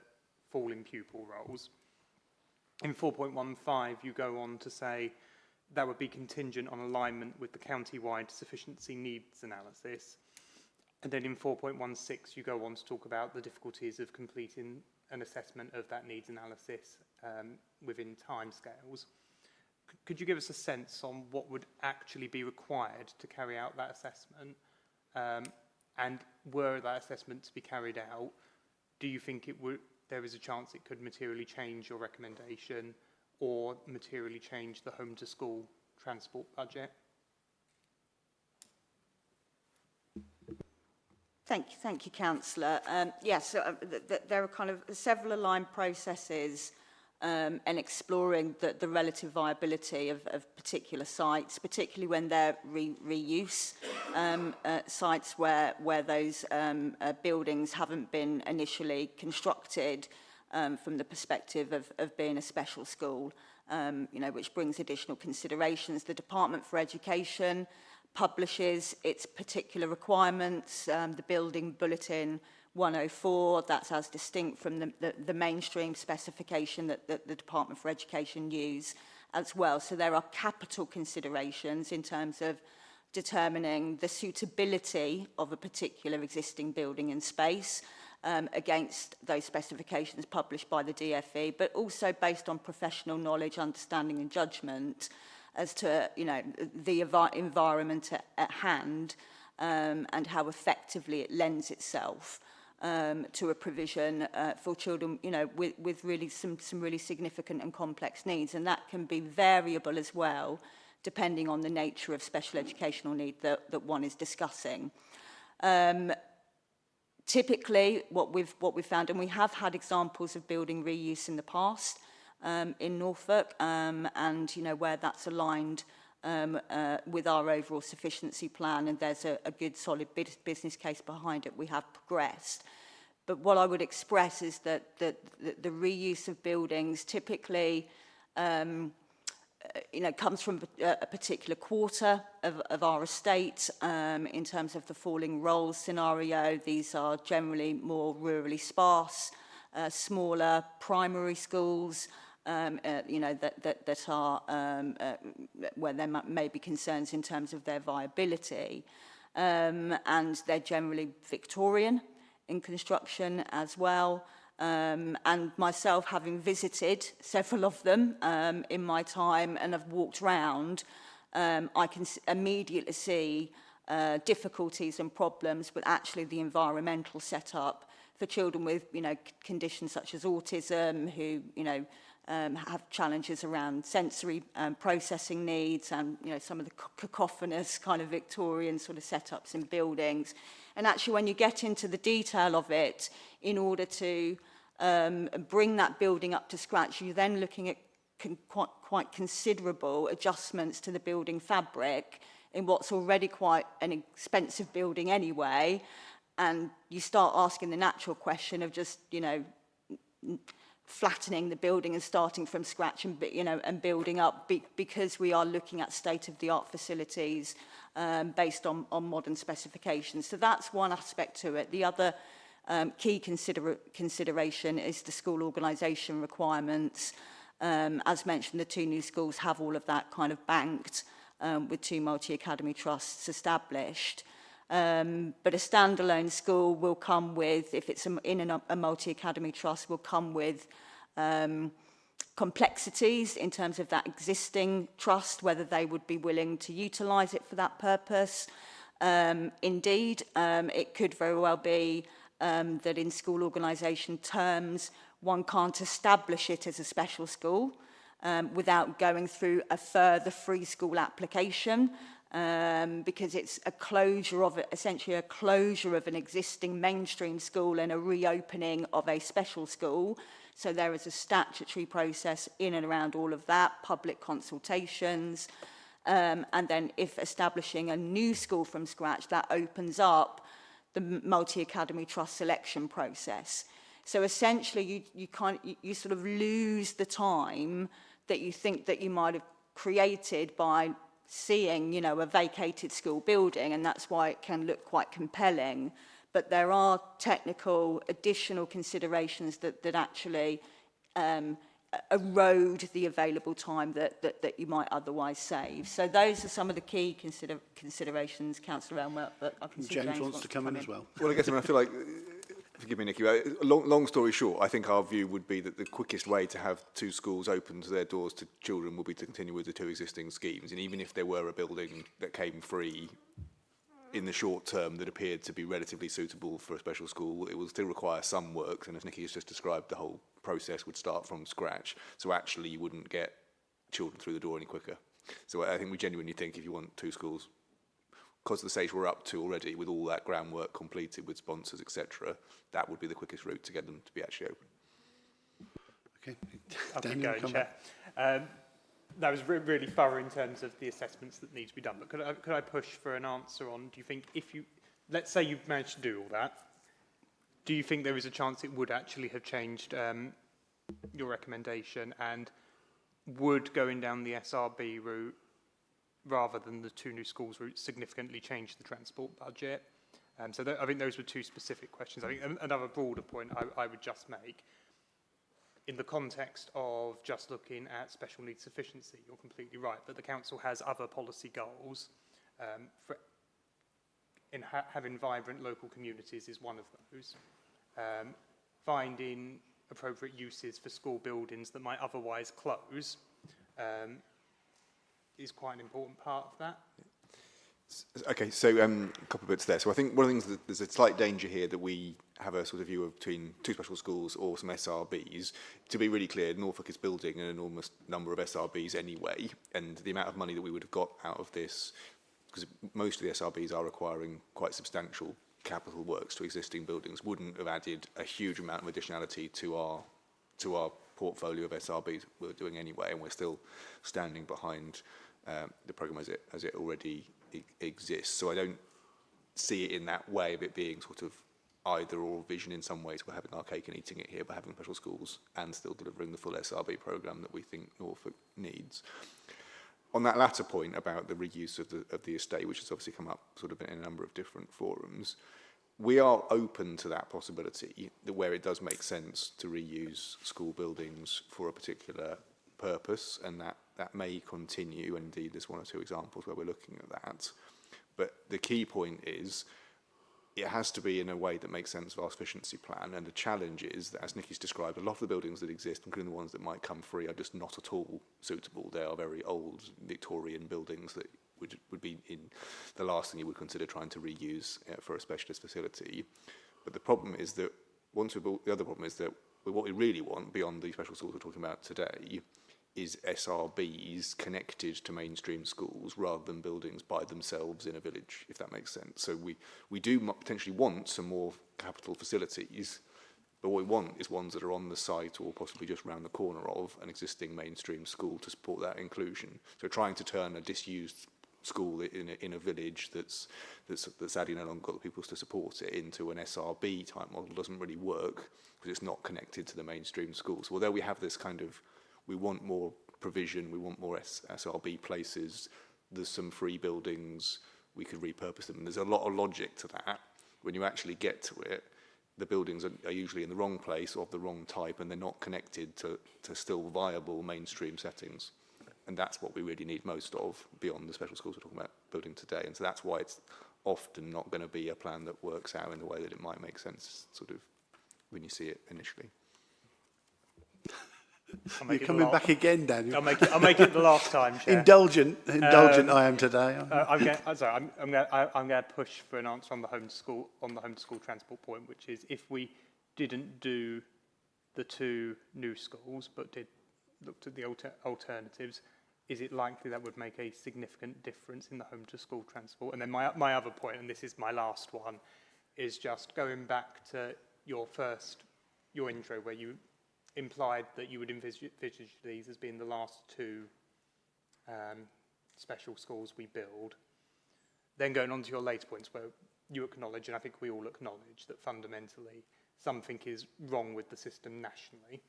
J: falling pupil rolls. In 4.15, you go on to say that would be contingent on alignment with the county-wide sufficiency needs analysis. And then in 4.16, you go on to talk about the difficulties of completing an assessment of that needs analysis within timescales. Could you give us a sense on what would actually be required to carry out that assessment? And were that assessment to be carried out, do you think there is a chance it could materially change your recommendation or materially change the home to school transport budget?
H: Thank you, Councillor. Yes, there are kind of several aligned processes and exploring the relative viability of particular sites, particularly when they're reuse sites where those buildings haven't been initially constructed from the perspective of being a special school, which brings additional considerations. The Department for Education publishes its particular requirements, the Building Bulletin 104, that's as distinct from the mainstream specification that the Department for Education use as well. So there are capital considerations in terms of determining the suitability of a particular existing building and space, against those specifications published by the DFE, but also based on professional knowledge, understanding and judgment as to, you know, the environment at hand and how effectively it lends itself to a provision for children, you know, with really some really significant and complex needs. And that can be variable as well, depending on the nature of special educational need that one is discussing. Typically, what we've found, and we have had examples of building reuse in the past in Norfolk, and, you know, where that's aligned with our overall sufficiency plan, and there's a good solid business case behind it, we have progressed. But what I would express is that the reuse of buildings typically you know, comes from a particular quarter of our estate. In terms of the falling rolls scenario, these are generally more rurally sparse, smaller primary schools, you know, that are where there may be concerns in terms of their viability. And they're generally Victorian in construction as well. And myself, having visited several of them in my time and have walked round, I can immediately see difficulties and problems with actually the environmental setup for children with, you know, conditions such as autism, who, you know, have challenges around sensory processing needs, and, you know, some of the cacophonous kind of Victorian sort of setups in buildings. And actually, when you get into the detail of it, in order to bring that building up to scratch, you're then looking at quite considerable adjustments to the building fabric in what's already quite an expensive building anyway. And you start asking the natural question of just, you know, flattening the building and starting from scratch and, you know, and building up, because we are looking at state-of-the-art facilities based on modern specifications. So that's one aspect to it. The other key consideration is the school organisation requirements. As mentioned, the 2 new schools have all of that kind of banked with 2 multi-academy trusts established. But a standalone school will come with, if it's in a multi-academy trust, will come with complexities in terms of that existing trust, whether they would be willing to utilise it for that purpose. Indeed, it could very well be that in school organisation terms, one can't establish it as a special school without going through a further free school application, because it's a closure of, essentially a closure of an existing mainstream school and a reopening of a special school. So there is a statutory process in and around all of that, public consultations, and then if establishing a new school from scratch, that opens up the multi-academy trust selection process. So essentially you sort of lose the time that you think that you might have created by seeing, you know, a vacated school building, and that's why it can look quite compelling. But there are technical additional considerations that actually erode the available time that you might otherwise save. So those are some of the key considerations, Councillor Elmer, but I can see
A: James wants to come in as well.
F: Well, I guess I feel like, forgive me, Nicky, long story short, I think our view would be that the quickest way to have 2 schools open to their doors to children will be to continue with the 2 existing schemes. And even if there were a building that came free in the short term that appeared to be relatively suitable for a special school, it will still require some work. And as Nicky has just described, the whole process would start from scratch. So actually you wouldn't get children through the door any quicker. So I think we genuinely think if you want 2 schools, because of the stage we're up to already, with all that groundwork completed with sponsors, etc., that would be the quickest route to get them to be actually open.
A: Okay.
J: I'll keep
A: Daniel,
J: going,
A: come
J: Chair. That was really thorough in terms of the assessments that need to be done. But could I push for an answer on, do you think if you, let's say you've managed to do all that, do you think there is a chance it would actually have changed your recommendation, and would going down the SRB route rather than the 2 new schools route significantly change the transport budget? So I think those were 2 specific questions. I think another broader point I would just make, in the context of just looking at special needs sufficiency, you're completely right, but the council has other policy goals. Having vibrant local communities is one of those. finding appropriate uses for school buildings that might otherwise close is quite an important part of that.
F: Okay, so a couple of bits there. So I think one of the things that there's a slight danger here that we have a sort of view of between two special schools or some SRBs. To be really clear, Norfolk is building an enormous number of SRBs anyway, and the amount of money that we would have got out of this, because most of the SRBs are requiring quite substantial capital works to existing buildings, wouldn't have added a huge amount of additionality to our portfolio of SRBs we're doing anyway, and we're still standing behind the programme as it already exists. So I don't see it in that way of it being sort of either or vision in some ways. We're having our cake and eating it here by having special schools and still delivering the full SRB programme that we think Norfolk needs. On that latter point about the reuse of the estate, which has obviously come up sort of in a number of different forums, we are open to that possibility, that where it does make sense to reuse school buildings for a particular purpose, and that may continue. Indeed, there's one or two examples where we're looking at that. But the key point is it has to be in a way that makes sense of our sufficiency plan. And the challenge is that, as Nikki's described, a lot of the buildings that exist, including the ones that might come free, are just not at all suitable. They are very old Victorian buildings that would be in the last thing you would consider trying to reuse for a specialist facility. But the problem is that once we've built, the other problem is that what we really want, beyond the special schools we're talking about today, is SRBs connected to mainstream schools rather than buildings by themselves in a village, if that makes sense. So we do potentially want some more capital facilities, but what we want is ones that are on the site or possibly just around the corner of an existing mainstream school to support that inclusion. So trying to turn a disused school in a village that's sadly no longer got the people to support it into an SRB type model doesn't really work because it's not connected to the mainstream schools. So although we have this kind of, we want more provision, we want more SRB places, there's some free buildings, we could repurpose them. And there's a lot of logic to that. When you actually get to it, the buildings are usually in the wrong place or of the wrong type, and they're not connected to still viable mainstream settings. And that's what we really need most of beyond the special schools we're talking about building today. And so that's why it's often not going to be a plan that works out in the way that it might make sense sort of when you see it initially.
A: You're coming back again, Daniel.
J: I'll make it the last time, Chair.
A: Indulgent I am today.
J: I'm going to push for an answer on the home to school transport point, which is if we didn't do the two new schools but looked at the alternatives, is it likely that would make a significant difference in the home to school transport? And then my other point, and this is my last one, is just going back to your intro where you implied that you would envisage these as being the last two special schools we build. Then going on to your later points where you acknowledge, and I think we all acknowledge, that fundamentally something is wrong with the system nationally,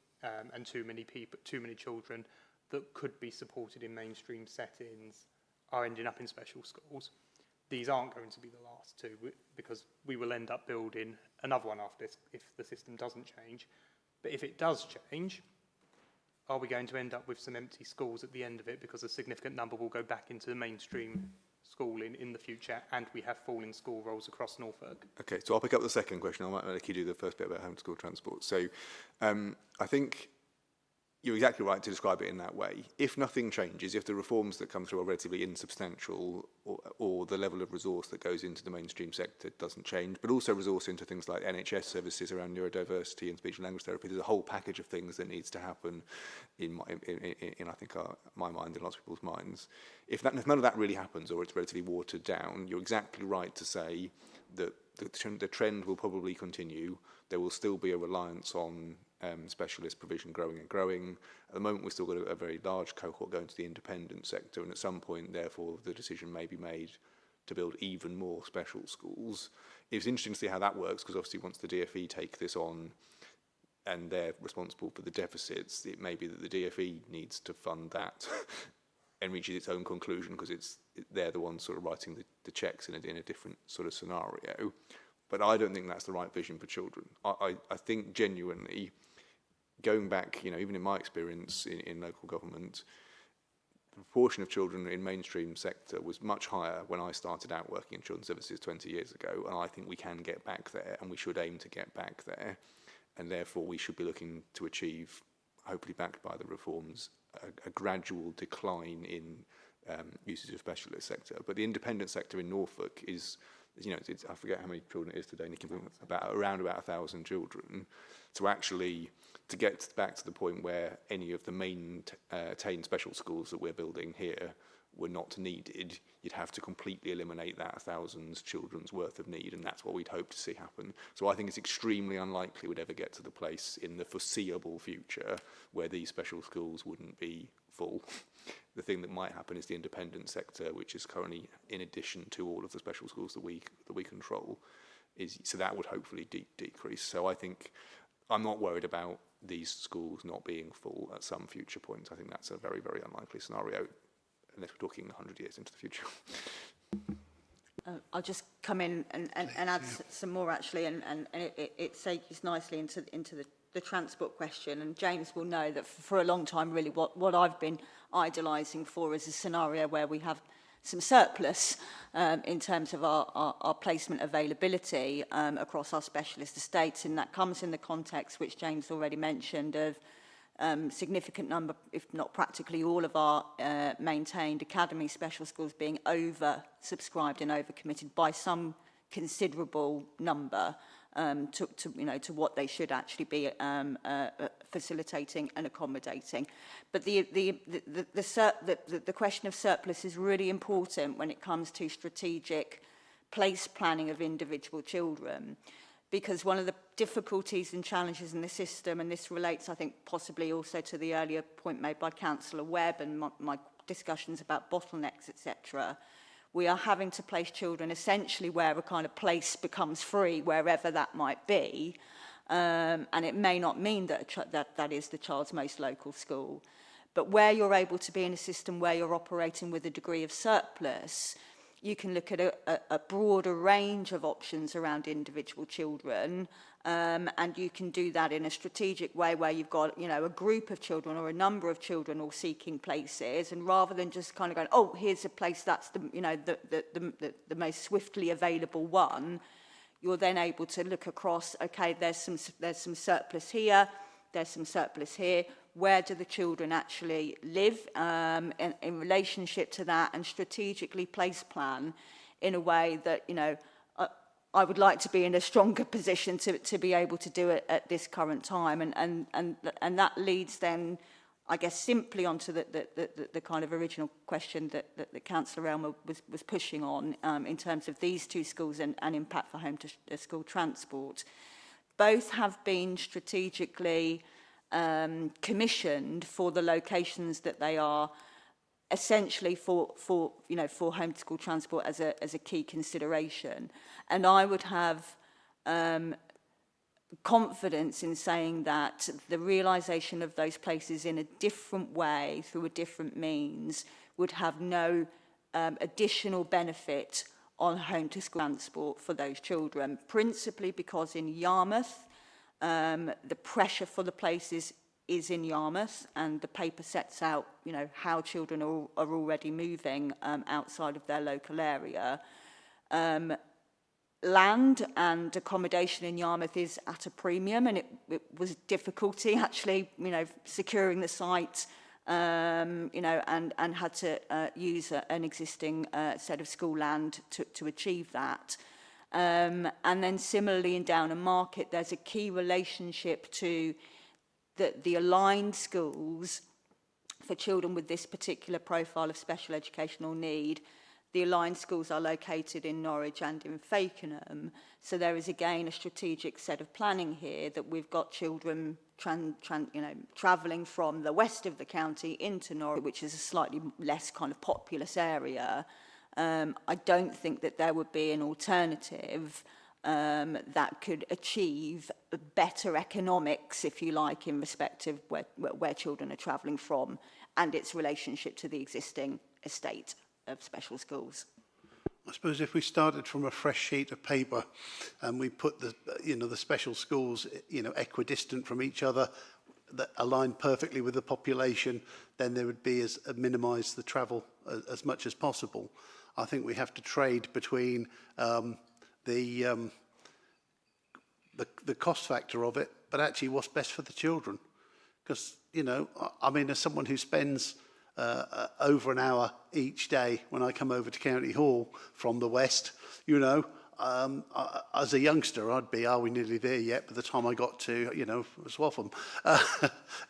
J: and too many children that could be supported in mainstream settings are ending up in special schools. These aren't going to be the last two because we will end up building another one after this if the system doesn't change. But if it does change, are we going to end up with some empty schools at the end of it because a significant number will go back into the mainstream schooling in the future and we have falling school rolls across Norfolk?
F: Okay, so I'll pick up the second question. I might let you do the first bit about home to school transport. So I think you're exactly right to describe it in that way. If nothing changes, if the reforms that come through are relatively insubstantial or the level of resource that goes into the mainstream sector doesn't change, but also resource into things like NHS services around neurodiversity and speech and language therapy, there's a whole package of things that needs to happen in I think, my mind and lots of people's minds. If none of that really happens or it's relatively watered down, you're exactly right to say that the trend will probably continue. There will still be a reliance on specialist provision growing and growing. At the moment, we've still got a very large cohort going to the independent sector, and at some point, therefore, the decision may be made to build even more special schools. It's interesting to see how that works, because obviously once the DfE take this on and they're responsible for the deficits, it may be that the DfE needs to fund that and reaches its own conclusion, because they're the ones sort of writing the checks in a different sort of scenario. But I don't think that's the right vision for children. I think genuinely, going back, even in my experience in local government, proportion of children in mainstream sector was much higher when I started out working in children's services 20 years ago, and I think we can get back there, and we should aim to get back there, and therefore we should be looking to achieve, hopefully backed by the reforms, a gradual decline in usage of specialist sector. But the independent sector in Norfolk is, you know, I forget how many children it is today, Nicky, around about 1,000 children. To actually, to get back to the point where any of the maintained special schools that we're building here were not needed, you'd have to completely eliminate that 1,000 children's worth of need, and that's what we'd hope to see happen. So I think it's extremely unlikely we'd ever get to the place in the foreseeable future where these special schools wouldn't be full. The thing that might happen is the independent sector, which is currently in addition to all of the special schools that we control, so that would hopefully decrease. So I think I'm not worried about these schools not being full at some future point. I think that's a very, very unlikely scenario, unless we're talking 100 years into the future.
H: I'll just come in and add some more, actually, and it segues nicely into the transport question. And James will know that for a long time, really, what I've been idolising for is a scenario where we have some surplus in terms of our placement availability across our specialist estates, and that comes in the context which James already mentioned of significant number, if not practically all of our maintained academy special schools being over-subscribed and over-committed by some considerable number to what they should actually be facilitating and accommodating. But the question of surplus is really important when it comes to strategic place planning of individual children, because one of the difficulties and challenges in the system, and this relates, I think, possibly also to the earlier point made by Councillor Webb and my discussions about bottlenecks, etc., we are having to place children essentially where a kind of place becomes free, wherever that might be. And it may not mean that is the child's most local school. But where you're able to be in a system where you're operating with a degree of surplus, you can look at a broader range of options around individual children, and you can do that in a strategic way where you've got, you know, a group of children or a number of children all seeking places, and rather than just kind of going, oh, here's a place that's the, you know, the most swiftly available one, you're then able to look across, okay, there's some surplus here, there's some surplus here. Where do the children actually live in relationship to that, and strategically place plan in a way that, you know, I would like to be in a stronger position to be able to do it at this current time. And that leads then, I guess, simply onto the kind of original question that Councillor Elmer was pushing on in terms of these two schools and impact for home to school transport. Both have been strategically commissioned for the locations that they are, essentially for home to school transport as a key consideration. And I would have confidence in saying that the realisation of those places in a different way, through a different means, would have no additional benefit on home to school transport for those children, principally because in Yarmouth, the pressure for the places is in Yarmouth, and the paper sets out, you know, how children are already moving outside of their local area. Land and accommodation in Yarmouth is at a premium, and it was difficulty actually, you know, securing the site, you know, and had to use an existing set of school land to achieve that. And then similarly in Downham Market, there's a key relationship to the aligned schools for children with this particular profile of special educational need. The aligned schools are located in Norwich and in Fakenham. So there is again a strategic set of planning here that we've got children travelling from the west of the county into Norwich, which is a slightly less kind of populous area. I don't think that there would be an alternative that could achieve better economics, if you like, in respect of where children are travelling from and its relationship to the existing estate of special schools.
A: I suppose if we started from a fresh sheet of paper and we put the special schools, equidistant from each other, that aligned perfectly with the population, then there would be minimise the travel as much as possible. I think we have to trade between the cost factor of it, but actually what's best for the children. Because, you know, I mean, as someone who spends over an hour each day when I come over to County Hall from the west, you know, as a youngster, I'd be, are we nearly there yet? By the time I got to, you know, Swaffham,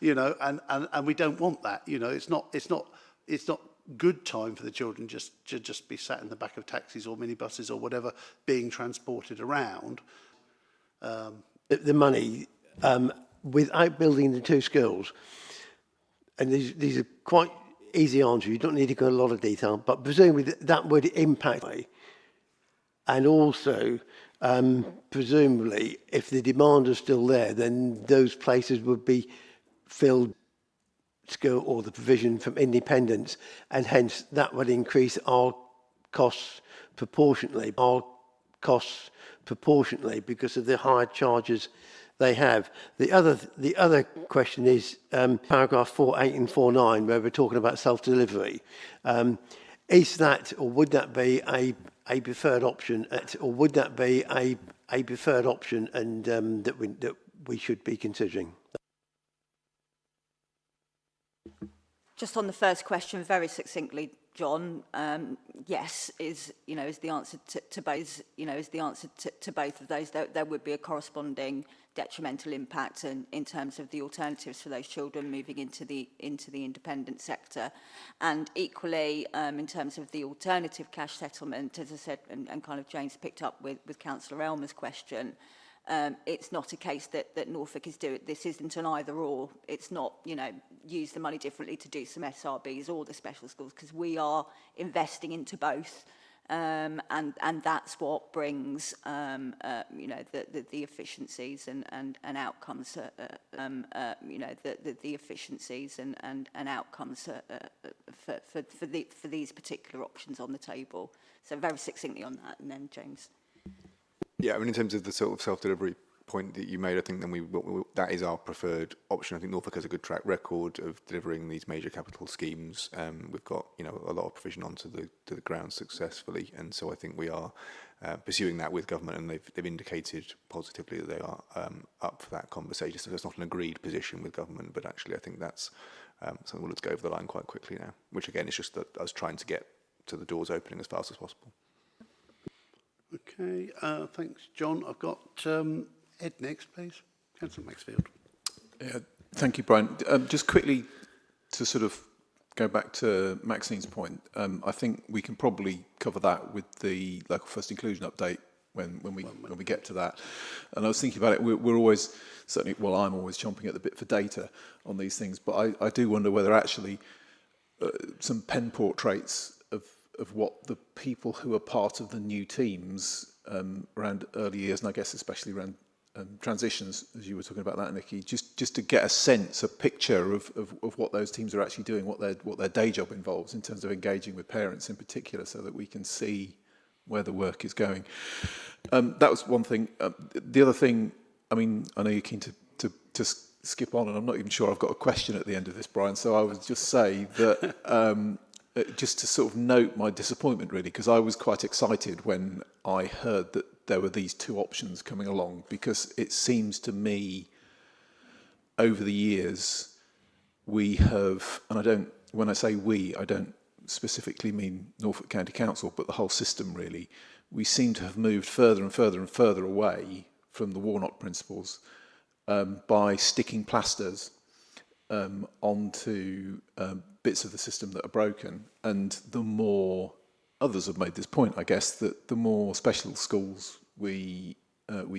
A: you know, and we don't want that. You know, it's not good time for the children to just be sat in the back of taxis or minibuses or whatever, being transported around.
K: The money, without building the 2 schools, and these are quite easy answers. You don't need to go into a lot of detail, but presumably that would impact. And also, presumably, if the demand is still there, then those places would be filled school or the provision from independents, and hence that would increase our costs proportionately. Because of the higher charges they have. The other question is paragraph 4.8 and 4.9, where we're talking about self-delivery. Is that, or would that be a preferred option, or would that be a preferred option, and that we should be considering?
H: Just on the first question, very succinctly, John, yes, is the answer to both. Is the answer to both of those. There would be a corresponding detrimental impact in terms of the alternatives for those children moving into the independent sector, and equally in terms of the alternative cash settlement, as I said, and kind of James picked up with Councillor Elmer's question. It's not a case that Norfolk is doing. This isn't an either or. It's not, use the money differently to do some SRBs or the special schools, because we are investing into both. And that's what brings, the efficiencies and outcomes, the efficiencies and outcomes for these particular options on the table. So very succinctly on that, and then James.
F: Yeah, I mean, in terms of the sort of self-delivery point that you made, I think then that is our preferred option. I think Norfolk has a good track record of delivering these major capital schemes. We've got, a lot of provision onto the ground successfully, and so I think we are pursuing that with government, and they've indicated positively that they are up for that conversation. So it's not an agreed position with government, but actually I think that's something we'll let's go over the line quite quickly now. Which again is just us trying to get to the doors opening as fast as possible.
A: Okay, thanks, John. I've got Ed next, please. Councillor Maxfield.
L: Yeah, thank you, Brian. Just quickly to sort of go back to Maxine's point, I think we can probably cover that with the local first inclusion update when we get to that. And I was thinking about it. We're always certainly, well, I'm always chomping at the bit for data on these things, but I do wonder whether actually some pen portraits of what the people who are part of the new teams around early years, and I guess especially around transitions, as you were talking about that, Nikki, just to get a sense, a picture of what those teams are actually doing, what their day job involves in terms of engaging with parents in particular, so that we can see where the work is going. That was one thing. The other thing, I mean, I know you're keen to skip on, and I'm not even sure I've got a question at the end of this, Brian, so I would just say that just to sort of note my disappointment, really, because I was quite excited when I heard that there were these 2 options coming along, because it seems to me over the years we have, and when I say we, I don't specifically mean Norfolk County Council, but the whole system really, we seem to have moved further and further and further away from the Warnock principles by sticking plasters onto bits of the system that are broken. And the more, others have made this point, I guess, that the more special schools we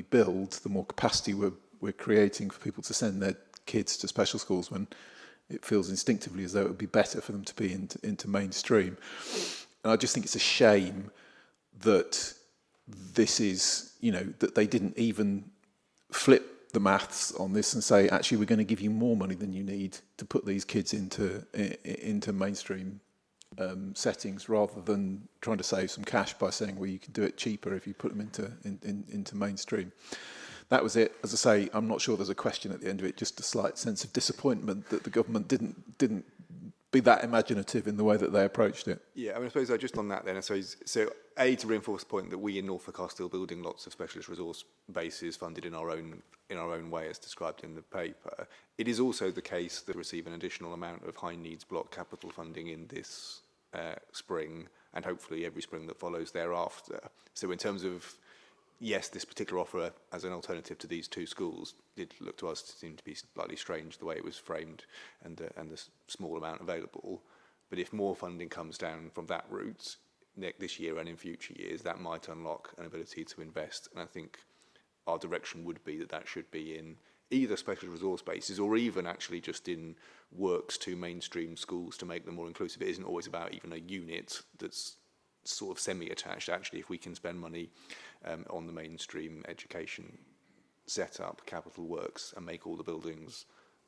L: build, the more capacity we're creating for people to send their kids to special schools, when it feels instinctively as though it would be better for them to be into mainstream. And I just think it's a shame that this is, that they didn't even flip the maths on this and say, actually, we're going to give you more money than you need to put these kids into mainstream settings, rather than trying to save some cash by saying, well, you can do it cheaper if you put them into mainstream. that was it. As I say, I'm not sure there's a question at the end of it, just a slight sense of disappointment that the government didn't be that imaginative in the way that they approached it.
F: Yeah, I mean, I suppose just on that then, I suppose, so A, to reinforce the point that we in Norfolk are still building lots of specialist resource bases funded in our own way as described in the paper. It is also the case that we receive an additional amount of high needs block capital funding in this spring, and hopefully every spring that follows thereafter. So in terms of, yes, this particular offer as an alternative to these two schools did look to us to seem to be slightly strange the way it was framed and the small amount available. But if more funding comes down from that route this year and in future years, that might unlock an ability to invest. And I think our direction would be that that should be in either special resource bases or even actually just in works to mainstream schools to make them more inclusive. It isn't always about even a unit that's sort of semi-attached. Actually, if we can spend money on the mainstream education setup, capital works, and make all the buildings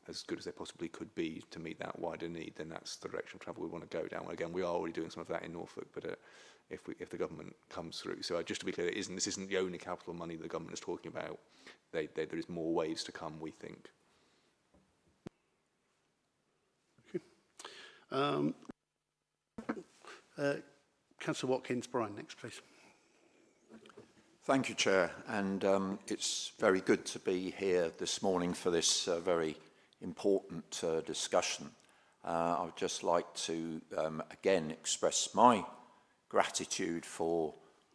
F: as good as they possibly could be to meet that wider need, then that's the direction of travel we want to go down. Again, we are already doing some of that in Norfolk, but if the government comes through. So just to be clear, this isn't the only capital money the government is talking about. There is more waves to come, we think.
A: Councillor Watkins, Brian, next please.
M: Thank you, Chair, and it's very good to be here this morning for this very important discussion. I would just like to again express my gratitude for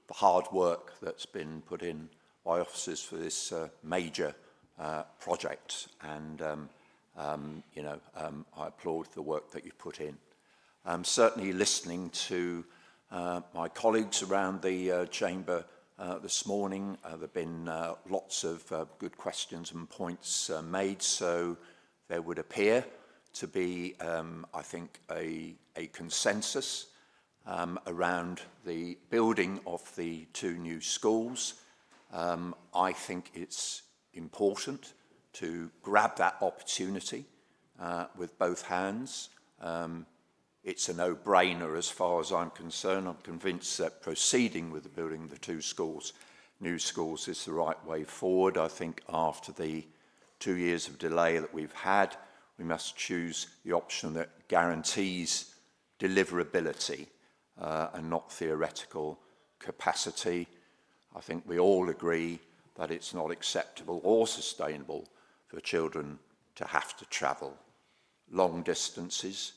M: the hard work that's been put in by officers for this major project, and I applaud the work that you've put in. Certainly listening to my colleagues around the chamber this morning, there have been lots of good questions and points made, so there would appear to be, I think, a consensus around the building of the two new schools. I think it's important to grab that opportunity with both hands. It's a no-brainer as far as I'm concerned. I'm convinced that proceeding with the building of the two schools, new schools, is the right way forward. I think after the 2 years of delay that we've had, we must choose the option that guarantees deliverability and not theoretical capacity. I think we all agree that it's not acceptable or sustainable for children to have to travel long distances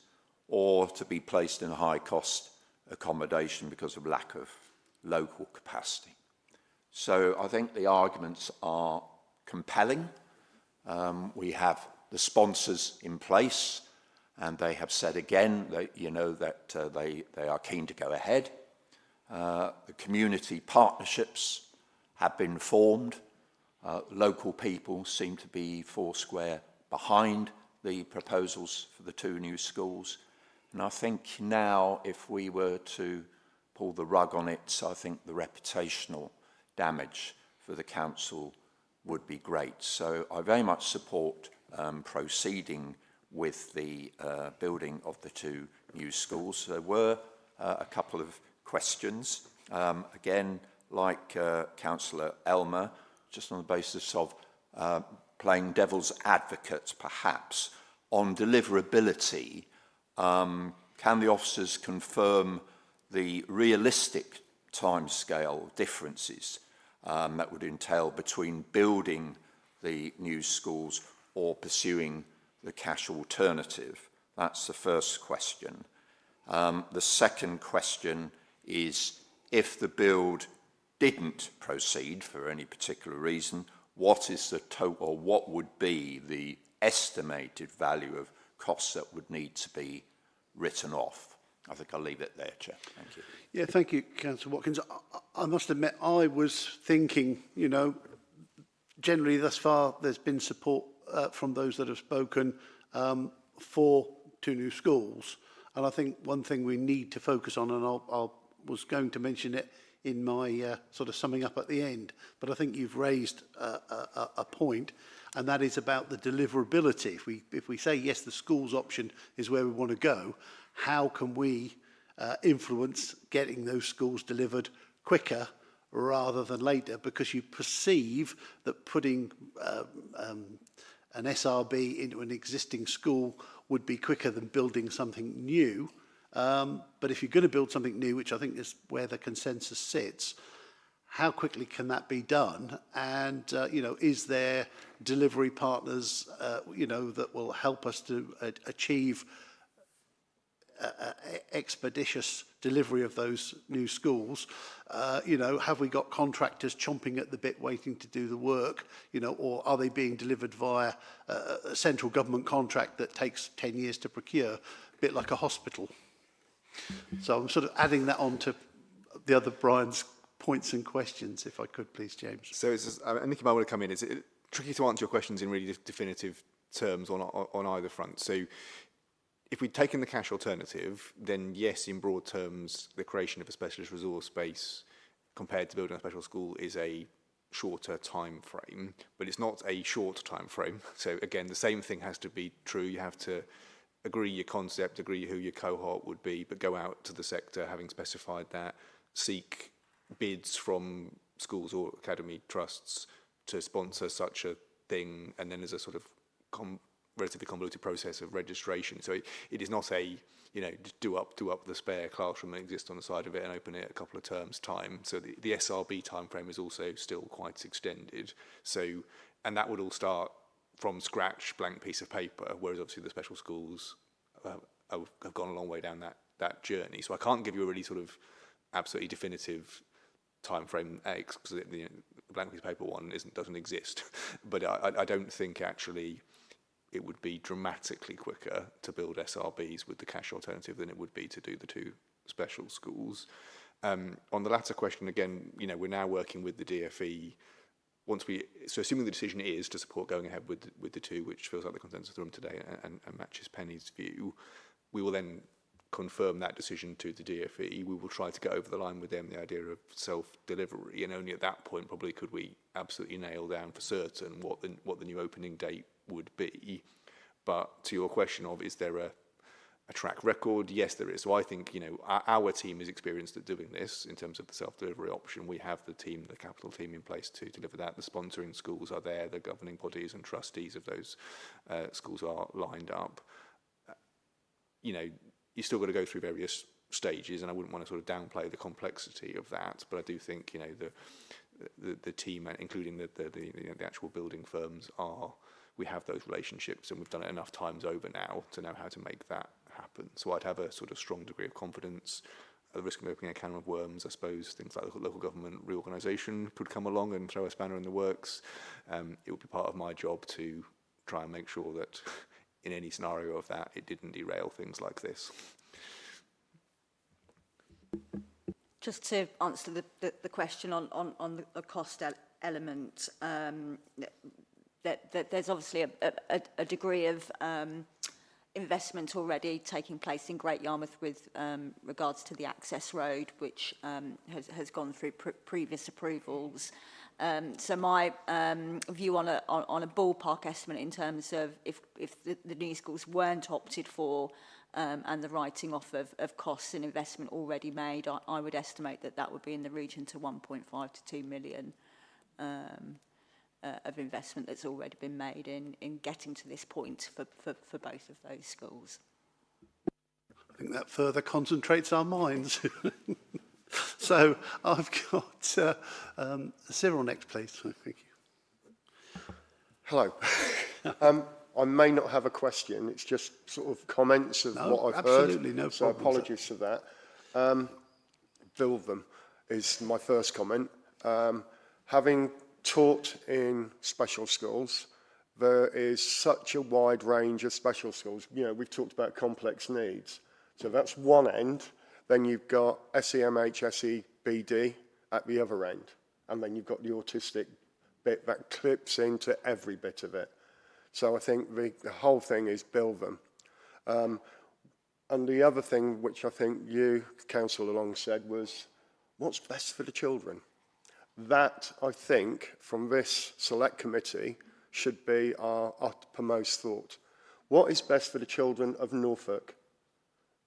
M: or to be placed in a high-cost accommodation because of lack of local capacity. So I think the arguments are compelling. We have the sponsors in place, and they have said again that, they are keen to go ahead. The community partnerships have been formed. Local people seem to be foursquare behind the proposals for the two new schools. And I think now, if we were to pull the rug on it, I think the reputational damage for the council would be great. So I very much support proceeding with the building of the two new schools. There were a couple of questions. Again, like Councillor Elmer, just on the basis of playing devil's advocate, perhaps, on deliverability, can the officers confirm the realistic timescale differences that would entail between building the new schools or pursuing the cash alternative? That's the first question. The second question is, if the build didn't proceed for any particular reason, what is the total, or what would be the estimated value of costs that would need to be written off? I think I'll leave it there, Chair. Thank you.
A: Yeah, thank you, Councillor Watkins. I must admit, I was thinking, generally thus far there's been support from those that have spoken for two new schools. And I think one thing we need to focus on, and I was going to mention it in my sort of summing up at the end, but I think you've raised a point, and that is about the deliverability. If we say, yes, the schools option is where we want to go, how can we influence getting those schools delivered quicker rather than later, because you perceive that putting an SRB into an existing school would be quicker than building something new. But if you're going to build something new, which I think is where the consensus sits, how quickly can that be done? And, you know, is there delivery partners, you know, that will help us to achieve expeditious delivery of those new schools? You know, have we got contractors chomping at the bit waiting to do the work, you know, or are they being delivered via a central government contract that takes 10 years to procure, a bit like a hospital? So I'm sort of adding that on to the other Brian's points and questions, if I could please, James.
F: So it's just, I think you might want to come in. It's tricky to answer your questions in really definitive terms on either front. So if we'd taken the cash alternative, then yes, in broad terms, the creation of a specialist resource base compared to building a special school is a shorter time frame, but it's not a short time frame. So again, the same thing has to be true. You have to agree your concept, agree who your cohort would be, but go out to the sector having specified that, seek bids from schools or academy trusts to sponsor such a thing, and then there's a sort of relatively convoluted process of registration. So it is not a, you know, just do up the spare classroom that exists on the side of it and open it a couple of terms time. So the SRB timeframe is also still quite extended. So, and that would all start from scratch, blank piece of paper, whereas obviously the special schools have gone a long way down that journey. So I can't give you a really sort of absolutely definitive time frame X, because the blank piece of paper one doesn't exist. But I don't think actually it would be dramatically quicker to build SRBs with the cash alternative than it would be to do the two special schools. On the latter question, again, you know, we're now working with the DFE. So assuming the decision is to support going ahead with the two, which feels like the consensus of the room today and matches Penny's view, we will then confirm that decision to the DFE. We will try to get over the line with them the idea of self-delivery, and only at that point probably could we absolutely nail down for certain what the new opening date would be. But to your question of is there a track record, yes there is. So I think, you know, our team is experienced at doing this in terms of the self-delivery option. We have the team, the capital team in place to deliver that. The sponsoring schools are there, the governing bodies and trustees of those schools are lined up. You know, you still got to go through various stages, and I wouldn't want to sort of downplay the complexity of that, but I do think, you know, the team, including the actual building firms, we have those relationships, and we've done it enough times over now to know how to make that happen. So I'd have a sort of strong degree of confidence. At the risk of opening a can of worms, I suppose things like local government reorganisation could come along and throw a spanner in the works. It would be part of my job to try and make sure that in any scenario of that, it didn't derail things like this.
H: Just to answer the question on the cost element, that there's obviously a degree of investment already taking place in Great Yarmouth with regards to the access road, which has gone through previous approvals. So my view on a ballpark estimate in terms of if the new schools weren't opted for and the writing off of costs and investment already made, I would estimate that would be in the region to 1.5 to 2 million of investment that's already been made in getting to this point for both of those schools.
A: I think that further concentrates our minds. So I've got Cyril next, please. Thank you.
N: Hello. I may not have a question. It's just sort of comments of what I've heard.
A: Absolutely, no problem.
N: So apologies for that. Build them is my first comment. Having taught in special schools, there is such a wide range of special schools. You know, we've talked about complex needs. So that's one end. Then you've got SEMH, SEBD at the other end. And then you've got the autistic bit that clips into every bit of it. So I think the whole thing is build them. And the other thing, which I think you, Councillor Long, said was, what's best for the children? That, I think, from this select committee, should be our uppermost thought. What is best for the children of Norfolk?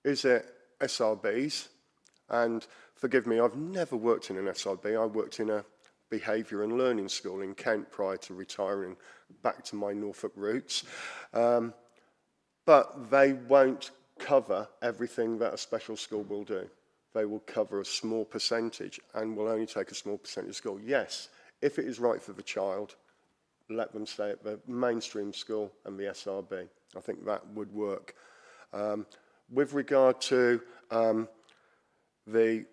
N: Is it SRBs, And forgive me, I've never worked in an SIB. I worked in a behaviour and learning school in Kent prior to retiring back to my Norfolk roots. But they won't cover everything that a special school will do. They will cover a small percentage and will only take a small percentage of school. Yes, if it is right for the child, let them stay at the mainstream school and the SRB. I think that would work. With regard to the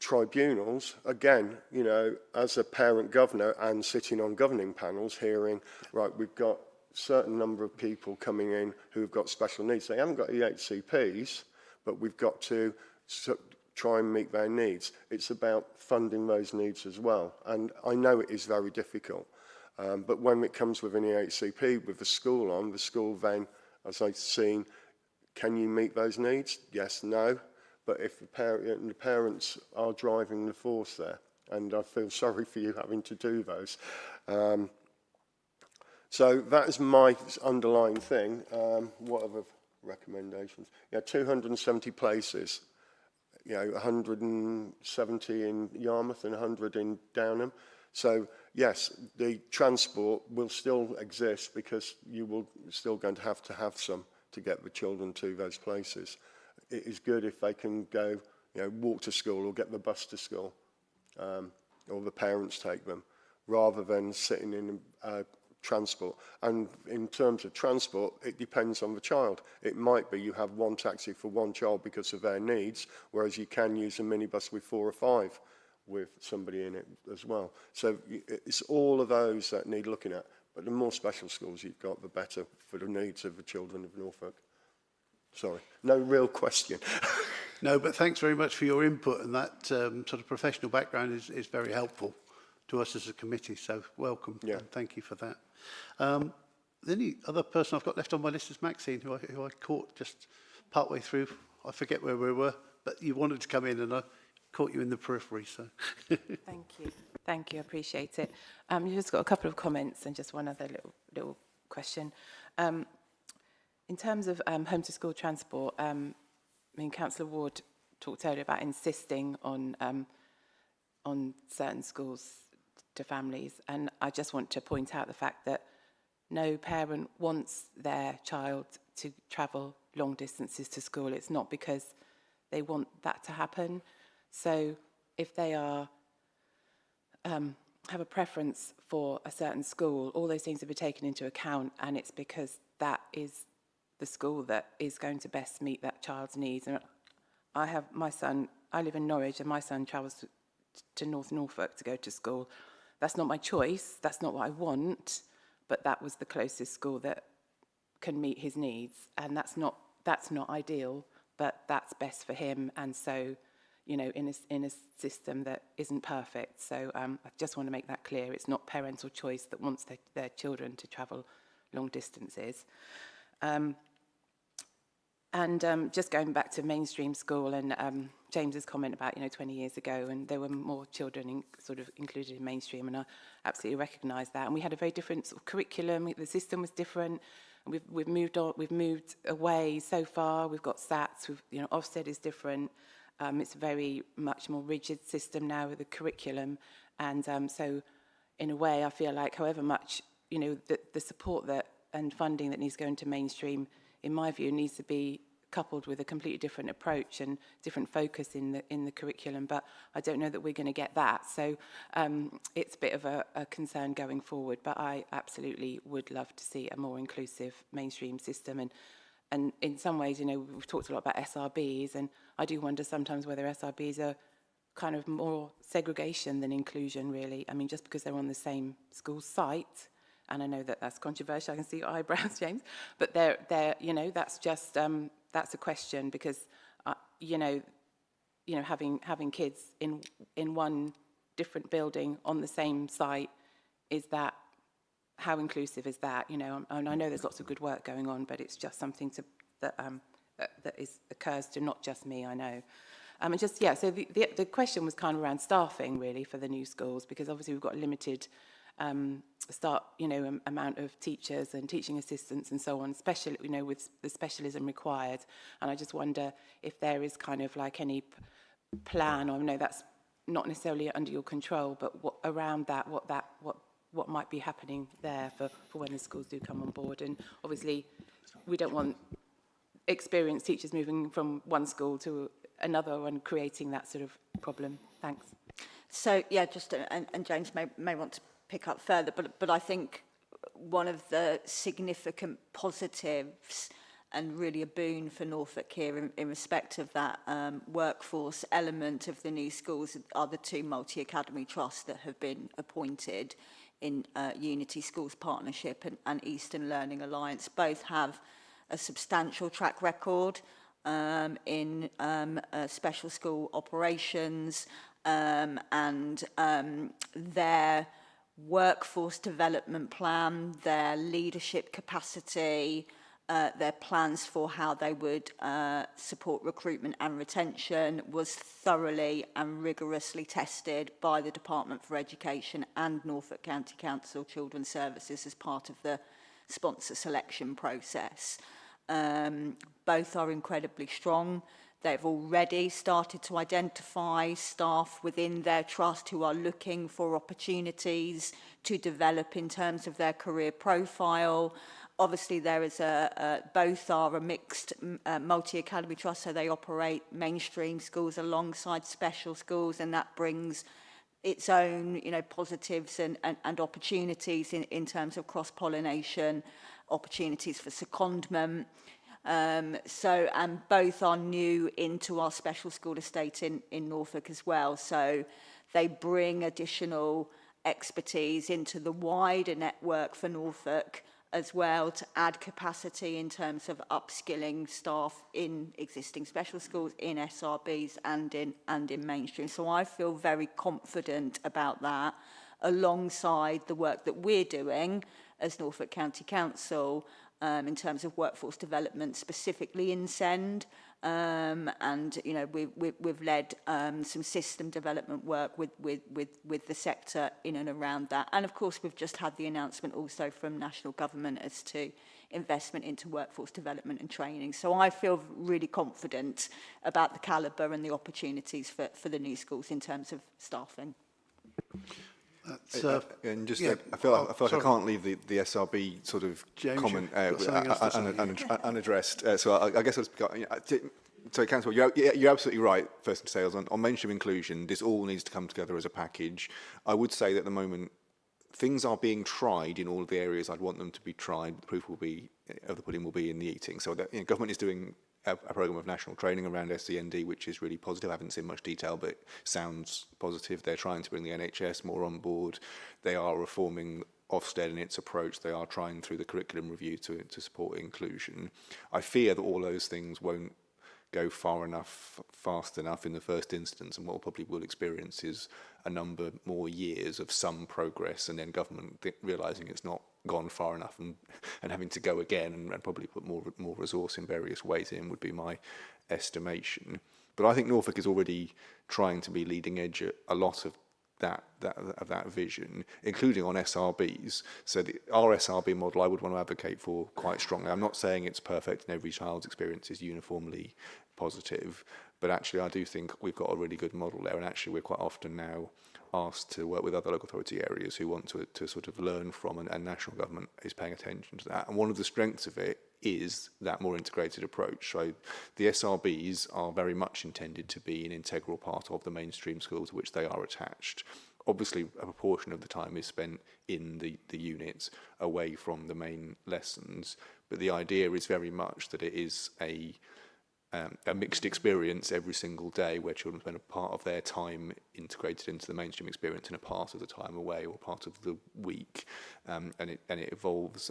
N: tribunals, again, you know, as a parent governor and sitting on governing panels, hearing, right, we've got a certain number of people coming in who've got special needs. They haven't got EHCPs, but we've got to try and meet their needs. It's about funding those needs as well. And I know it is very difficult. But when it comes with an EHCP, with the school on, the school then, as I've seen, can you meet those needs? Yes, no. But if the parents are driving the force there, and I feel sorry for you having to do those. So that is my underlying thing. What other recommendations? Yeah, 270 places. You know, 170 in Yarmouth and 100 in Downham. So yes, the transport will still exist because you will still going to have some to get the children to those places. It is good if they can go, you know, walk to school or get the bus to school, or the parents take them, rather than sitting in transport. And in terms of transport, it depends on the child. It might be you have one taxi for one child because of their needs, whereas you can use a minibus with 4 or 5 with somebody in it as well. So it's all of those that need looking at. But the more special schools you've got, the better for the needs of the children of Norfolk. Sorry, no real question.
A: No, but thanks very much for your input, and that sort of professional background is very helpful to us as a committee, so welcome.
N: Yeah.
A: And thank you for that. The only other person I've got left on my list is Maxine, who I caught just partway through. I forget where we were, but you wanted to come in and I caught you in the periphery. So.
D: Thank you, I appreciate it. You've just got a couple of comments and just one other little question. In terms of home to school transport, I mean, Councillor Ward talked earlier about insisting on certain schools to families, and I just want to point out the fact that no parent wants their child to travel long distances to school. It's not because they want that to happen. So if they are have a preference for a certain school, all those things will be taken into account, and it's because that is the school that is going to best meet that child's needs. And I have my son, I live in Norwich, and my son travels to North Norfolk to go to school. That's not my choice, that's not what I want, but that was the closest school that can meet his needs, and that's not ideal, but that's best for him. And so, you know, in a system that isn't perfect. So I just want to make that clear. It's not parental choice that wants their children to travel long distances. Just going back to mainstream school and James's comment about, 20 years ago, and there were more children sort of included in mainstream, and I absolutely recognise that. And we had a very different sort of curriculum. The system was different. And we've moved on. We've moved away so far. We've got SATs. Ofsted is different. It's a very much more rigid system now with the curriculum, and so in a way, I feel like however much the support that and funding that needs to go into mainstream, in my view, needs to be coupled with a completely different approach and different focus in the curriculum. But I don't know that we're going to get that. So it's a bit of a concern going forward. But I absolutely would love to see a more inclusive mainstream system. And in some ways, we've talked a lot about SRBs, and I do wonder sometimes whether SRBs are kind of more segregation than inclusion, really. I mean, just because they're on the same school site, and I know that that's controversial. I can see your eyebrows, James, but they're that's just that's a question, because having kids in one different building on the same site, how inclusive is that? And I know there's lots of good work going on, but it's just something that occurs to not just me, I know. So the question was kind of around staffing, really, for the new schools, because obviously we've got a limited amount of teachers and teaching assistants and so on, especially, with the specialism required. And I just wonder if there is kind of like any plan, or I know that's not necessarily under your control, but what around that, what might be happening there for when the schools do come on board? And obviously, we don't want experienced teachers moving from one school to another and creating that sort of problem. Thanks.
H: So, yeah, just, and James may want to pick up further, but I think one of the significant positives and really a boon for Norfolk here in respect of that workforce element of the new schools are the two multi-academy trusts that have been appointed in Unity Schools Partnership and Eastern Learning Alliance. Both have a substantial track record in special school operations, and their workforce development plan, their leadership capacity, their plans for how they would support recruitment and retention was thoroughly and rigorously tested by the Department for Education and Norfolk County Council Children's Services as part of the sponsor selection process. Both are incredibly strong. They've already started to identify staff within their trust who are looking for opportunities to develop in terms of their career profile. Obviously, there is both are a mixed multi-academy trust, so they operate mainstream schools alongside special schools, and that brings its own, positives and opportunities in terms of cross-pollination, opportunities for secondment. And both are new into our special school estate in Norfolk as well. So they bring additional expertise into the wider network for Norfolk as well, to add capacity in terms of upskilling staff in existing special schools, in SRBs and in mainstream. So I feel very confident about that, alongside the work that we're doing as Norfolk County Council in terms of workforce development, specifically in SEND. And we've led some system development work with the sector in and around that. And of course, we've just had the announcement also from national government as to investment into workforce development and training. So I feel really confident about the calibre and the opportunities for the new schools in terms of staffing.
F: And just, I feel like I can't leave the SRB sort of
A: James,
F: comment
A: unaddressed.
F: so I guess so, Councillor, you're absolutely right. First to say on mainstream inclusion, this all needs to come together as a package. I would say that at the moment things are being tried in all of the areas I'd want them to be tried. The proof of the pudding will be in the eating. So that government is doing a programme of national training around SEND, which is really positive. I haven't seen much detail, but it sounds positive. They're trying to bring the NHS more on board. They are reforming Ofsted in its approach. They are trying through the curriculum review to support inclusion. I fear that all those things won't go far enough, fast enough in the first instance, and what probably will experience is a number more years of some progress, and then government realising it's not gone far enough and having to go again and probably put more resource in various ways in, would be my estimation. But I think Norfolk is already trying to be leading edge at a lot of that vision, including on SRBs. So our SRB model I would want to advocate for quite strongly. I'm not saying it's perfect and every child's experience is uniformly positive, but actually I do think we've got a really good model there, and actually we're quite often now asked to work with other local authority areas who want to sort of learn from, and national government is paying attention to that. And one of the strengths of it is that more integrated approach. So the SRBs are very much intended to be an integral part of the mainstream schools to which they are attached. Obviously, a proportion of the time is spent in the units away from the main lessons, but the idea is very much that it is a mixed experience every single day, where children spend a part of their time integrated into the mainstream experience and a part of the time away or part of the week, and it evolves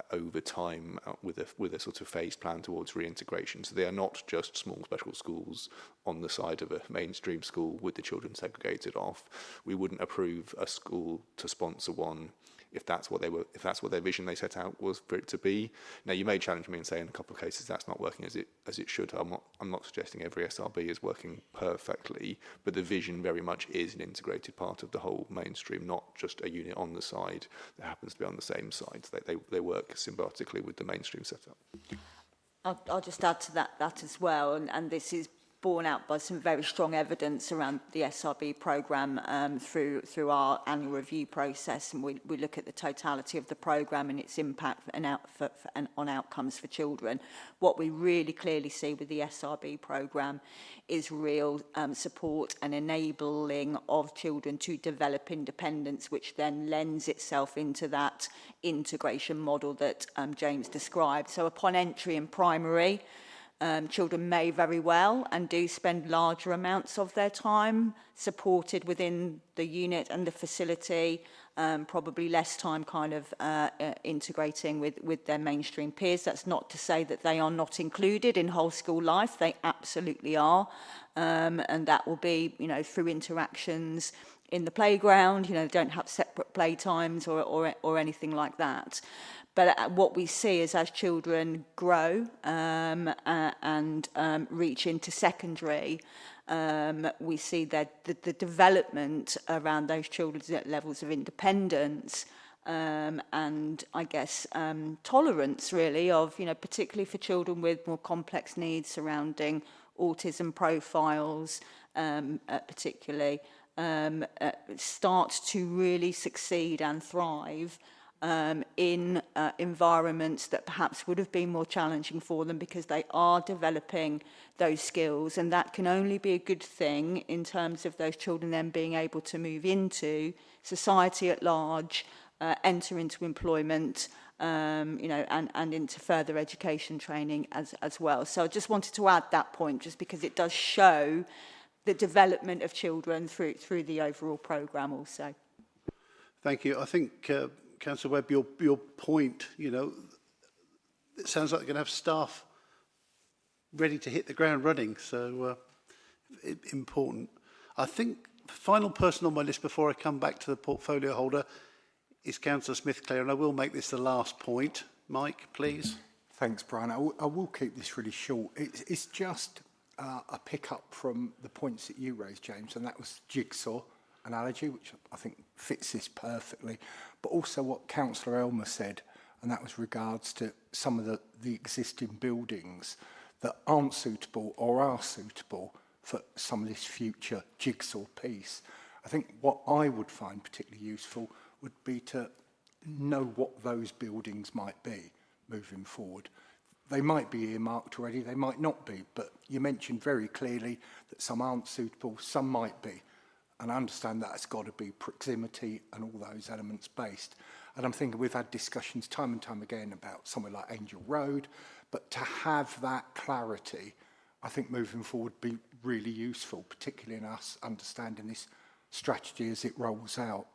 F: over time with a sort of phased plan towards reintegration. So they are not just small special schools on the side of a mainstream school with the children segregated off. We wouldn't approve a school to sponsor one if that's what their vision they set out was for it to be. Now, you may challenge me and say in a couple of cases that's not working as it should. I'm not suggesting every SRB is working perfectly, but the vision very much is an integrated part of the whole mainstream, not just a unit on the side that happens to be on the same side. They work symbiotically with the mainstream setup.
H: I'll just add to that as well, and this is borne out by some very strong evidence around the SRB programme through our annual review process, and we look at the totality of the programme and its impact on outcomes for children. What we really clearly see with the SRB programme is real support and enabling of children to develop independence, which then lends itself into that integration model that James described. So upon entry in primary, children may very well and do spend larger amounts of their time supported within the unit and the facility, probably less time kind of integrating with their mainstream peers. That's not to say that they are not included in whole school life. They absolutely are. And that will be, you know, through interactions in the playground, you know, don't have separate playtimes or anything like that. But what we see is as children grow and reach into secondary, we see that the development around those children's levels of independence and I guess tolerance really of, you know, particularly for children with more complex needs surrounding autism profiles particularly, start to really succeed and thrive in environments that perhaps would have been more challenging for them because they are developing those skills, and that can only be a good thing in terms of those children then being able to move into society at large, enter into employment, you know, and into further education training as well. So I just wanted to add that point just because it does show the development of children through the overall programme also.
A: Thank you. I think Councillor Webb, your point, you know, it sounds like they're going to have staff ready to hit the ground running, so important. I think the final person on my list before I come back to the portfolio holder is Councillor Smith-Clare, and I will make this the last point. Mike, please.
G: Thanks, Brian. I will keep this really short. It's just a pick-up from the points that you raised, James, and that was jigsaw analogy, which I think fits this perfectly, but also what Councillor Elmer said, and that was regards to some of the existing buildings that aren't suitable or are suitable for some of this future jigsaw piece. I think what I would find particularly useful would be to know what those buildings might be moving forward. They might be earmarked already, they might not be, but you mentioned very clearly that some aren't suitable, some might be. And I understand that it's got to be proximity and all those elements based. And I'm thinking we've had discussions time and time again about somewhere like Angel Road, but to have that clarity, I think moving forward would be really useful, particularly in us understanding this strategy as it rolls out.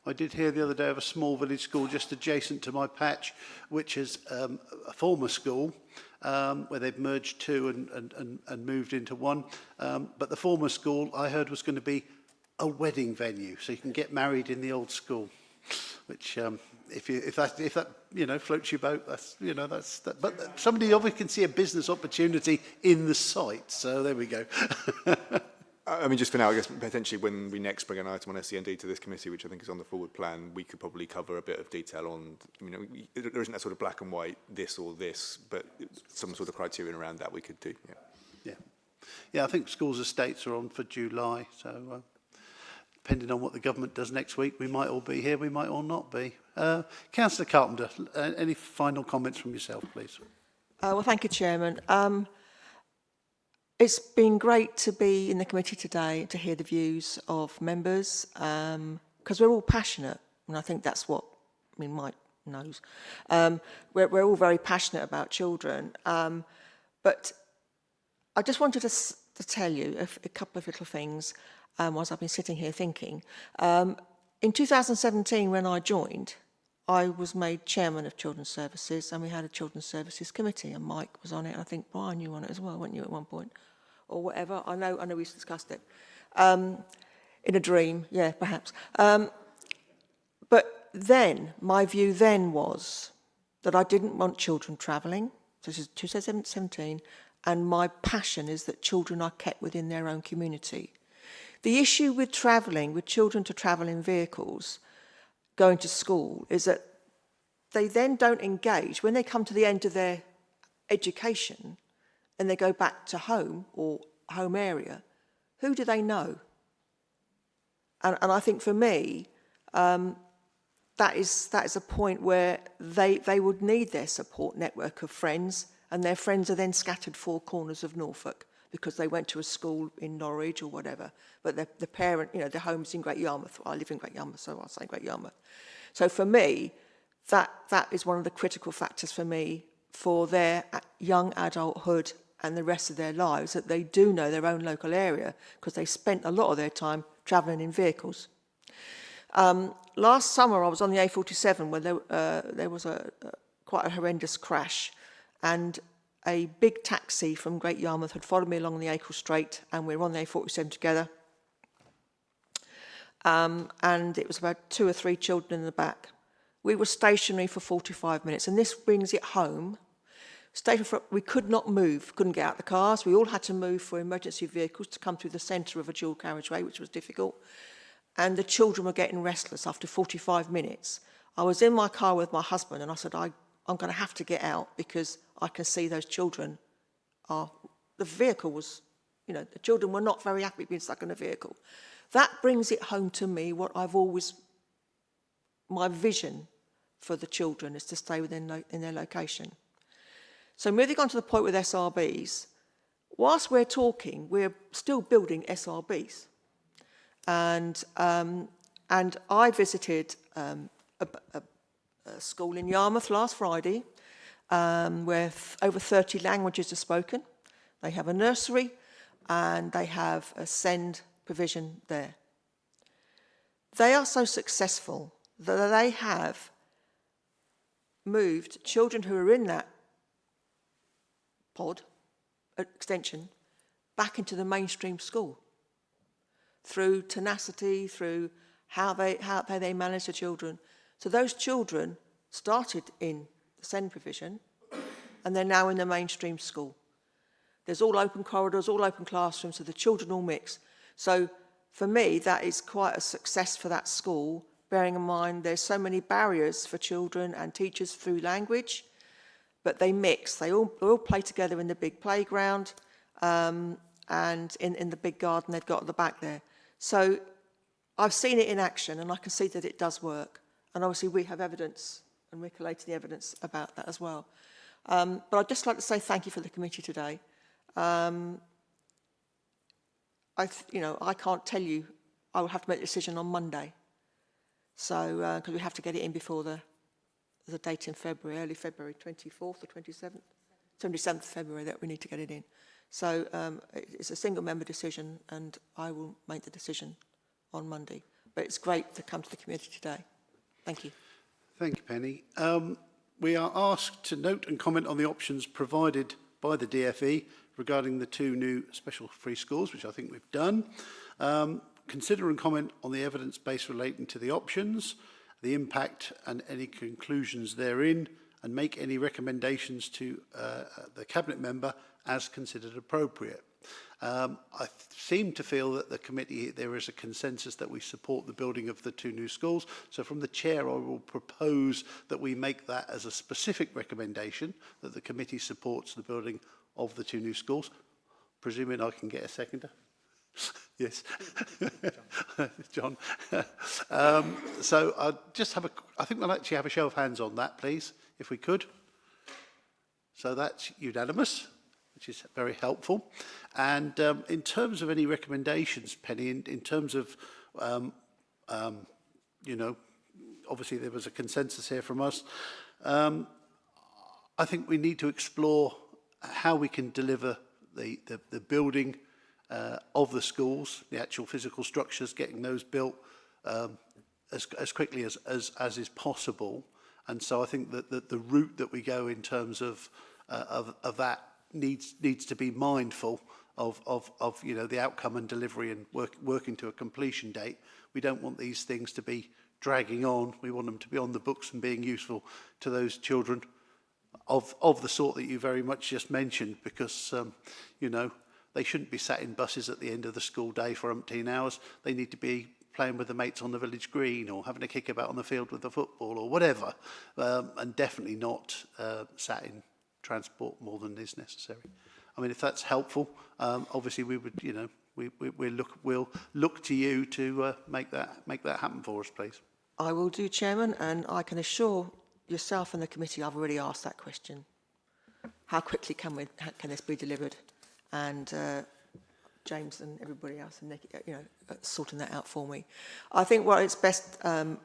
A: I did hear the other day of a small village school just adjacent to my patch, which is a former school where they've merged two and moved into one. But the former school I heard was going to be a wedding venue, so you can get married in the old school. Which, if that you know floats your boat, that's you know that's that. But somebody obviously can see a business opportunity in the site, so there we go.
F: I mean, just for now, I guess potentially when we next bring an item on SEND to this committee, which I think is on the forward plan, we could probably cover a bit of detail on, you know, there isn't that sort of black and white, this or this, but some sort of criterion around that we could do.
A: Yeah, I think schools' estates are on for July, so depending on what the government does next week, we might all be here, we might all not be. Councillor Carpenter, any final comments from yourself, please?
E: Well, thank you, Chairman. It's been great to be in the committee today to hear the views of members because we're all passionate, and I think that's what Mike knows. We're all very passionate about children, but I just wanted to tell you a couple of little things whilst I've been sitting here thinking. In 2017, when I joined, I was made chairman of Children's Services, and we had a Children's Services Committee, and Mike was on it, and I think Brian, you were on it as well, weren't you, at one point? Or whatever. I know we discussed it. In a dream, yeah, perhaps. But then, my view then was that I didn't want children travelling. This is 2017, and my passion is that children are kept within their own community. The issue with travelling, with children to travel in vehicles, going to school, is that they then don't engage. When they come to the end of their education, and they go back to home or home area, who do they know? And I think for me, that is a point where they would need their support network of friends, and their friends are then scattered four corners of Norfolk because they went to a school in Norwich or whatever. But the parent, you know, their home's in Great Yarmouth. I live in Great Yarmouth, so I'll say Great Yarmouth. So for me, that is one of the critical factors for me for their young adulthood and the rest of their lives, that they do know their own local area because they spent a lot of their time travelling in vehicles. Last summer, I was on the A47 where there was quite a horrendous crash, and a big taxi from Great Yarmouth had followed me along the Acle Strait, and we were on the A47 together. And it was about 2 or 3 children in the back. We were stationary for 45 minutes, and this brings it home. We could not move, couldn't get out of the cars. We all had to move for emergency vehicles to come through the centre of a dual carriageway, which was difficult. And the children were getting restless after 45 minutes. I was in my car with my husband, and I said, I'm going to have to get out because I can see those children are... The vehicle was, you know, the children were not very happy being stuck in a vehicle. That brings it home to me what I've always... My vision for the children is to stay within in their location. So moving on to the point with SRBs, whilst we're talking, we're still building SRBs. And I visited a school in Yarmouth last Friday where over 30 languages are spoken. They have a nursery and they have a SEND provision there. They are so successful that they have moved children who are in that pod extension back into the mainstream school through tenacity, through how they manage the children. So those children started in the SEND provision and they're now in the mainstream school. There's all open corridors, all open classrooms, so the children all mix. So for me, that is quite a success for that school, bearing in mind there's so many barriers for children and teachers through language, but they mix. They all play together in the big playground and in the big garden they've got at the back there. So I've seen it in action and I can see that it does work. And obviously we have evidence and we're collating the evidence about that as well. But I'd just like to say thank you for the committee today. I can't tell you, I will have to make a decision on Monday. So, because we have to get it in before the date in February, early February, 24th or 27th? 27th February that we need to get it in. So it's a single member decision and I will make the decision on Monday. But it's great to come to the committee today. Thank you.
A: Thank you, Penny. We are asked to note and comment on the options provided by the DFE regarding the 2 new special free schools, which I think we've done. Consider and comment on the evidence base relating to the options, the impact and any conclusions therein, and make any recommendations to the Cabinet member as considered appropriate. I seem to feel that the committee, there is a consensus that we support the building of the 2 new schools. So from the chair, I will propose that we make that as a specific recommendation, that the committee supports the building of the 2 new schools. Presuming I can get a seconder. Yes, John. So I'll just have I think we'll actually have a show of hands on that, please, if we could. So that's unanimous, which is very helpful. And in terms of any recommendations, Penny, in terms of, obviously there was a consensus here from us. I think we need to explore how we can deliver the building of the schools, the actual physical structures, getting those built as quickly as is possible. And so I think that the route that we go in terms of that needs to be mindful of the outcome and delivery and working to a completion date. We don't want these things to be dragging on. We want them to be on the books and being useful to those children of the sort that you very much just mentioned, because they shouldn't be sat in buses at the end of the school day for umpteen hours. They need to be playing with the mates on the village green or having a kick about on the field with the football or whatever, and definitely not sat in transport more than is necessary. I mean, if that's helpful, obviously we would, you know, we'll look to you to make that happen for us, please.
E: I will do, Chairman, and I can assure yourself and the committee I've already asked that question. How quickly can this be delivered? And James and everybody else, and you know, sorting that out for me. I think what it's best. I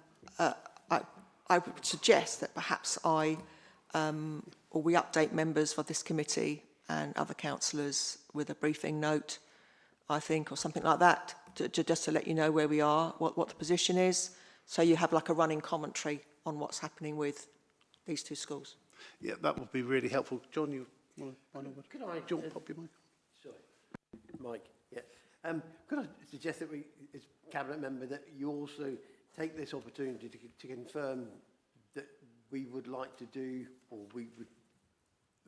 E: would suggest that perhaps or we update members for this committee and other councillors with a briefing note, I think, or something like that, just to let you know where we are, what the position is, so you have like a running commentary on what's happening with these two schools.
A: Yeah, that would be really helpful. John, you want to?
K: Could I
A: John, pop your mic.
K: Sorry, Mike. Yeah. Could I suggest that we, as cabinet member, that you also take this opportunity to confirm that we would like to do, or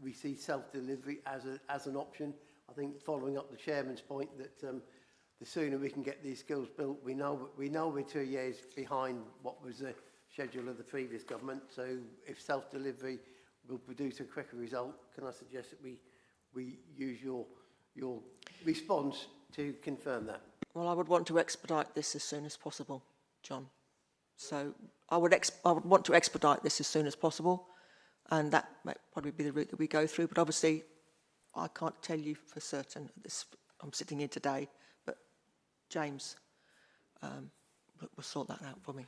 K: we see self-delivery as an option. I think following up the chairman's point that the sooner we can get these schools built, we know we're 2 years behind what was the schedule of the previous government. So if self-delivery will produce a quicker result, can I suggest that we use your response to confirm that?
E: Well, I would want to expedite this as soon as possible, John. So I would want to expedite this as soon as possible, and that might probably be the route that we go through. But obviously, I can't tell you for certain. I'm sitting here today, but James will sort that out for me.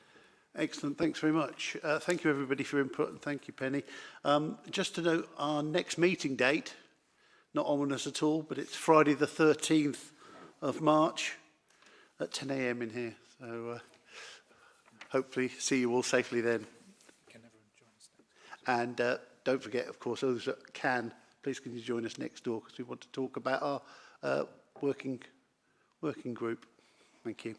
A: Excellent. Thanks very much. Thank you, everybody, for your input, and thank you, Penny. Just to note, our next meeting date, not ominous at all, but it's Friday the 13th of March at 10 a.m. in here. So hopefully see you all safely then.
L: Can everyone join us next?
A: And don't forget, of course, those that can, please can you join us next door, because we want to talk about our working group. Thank you.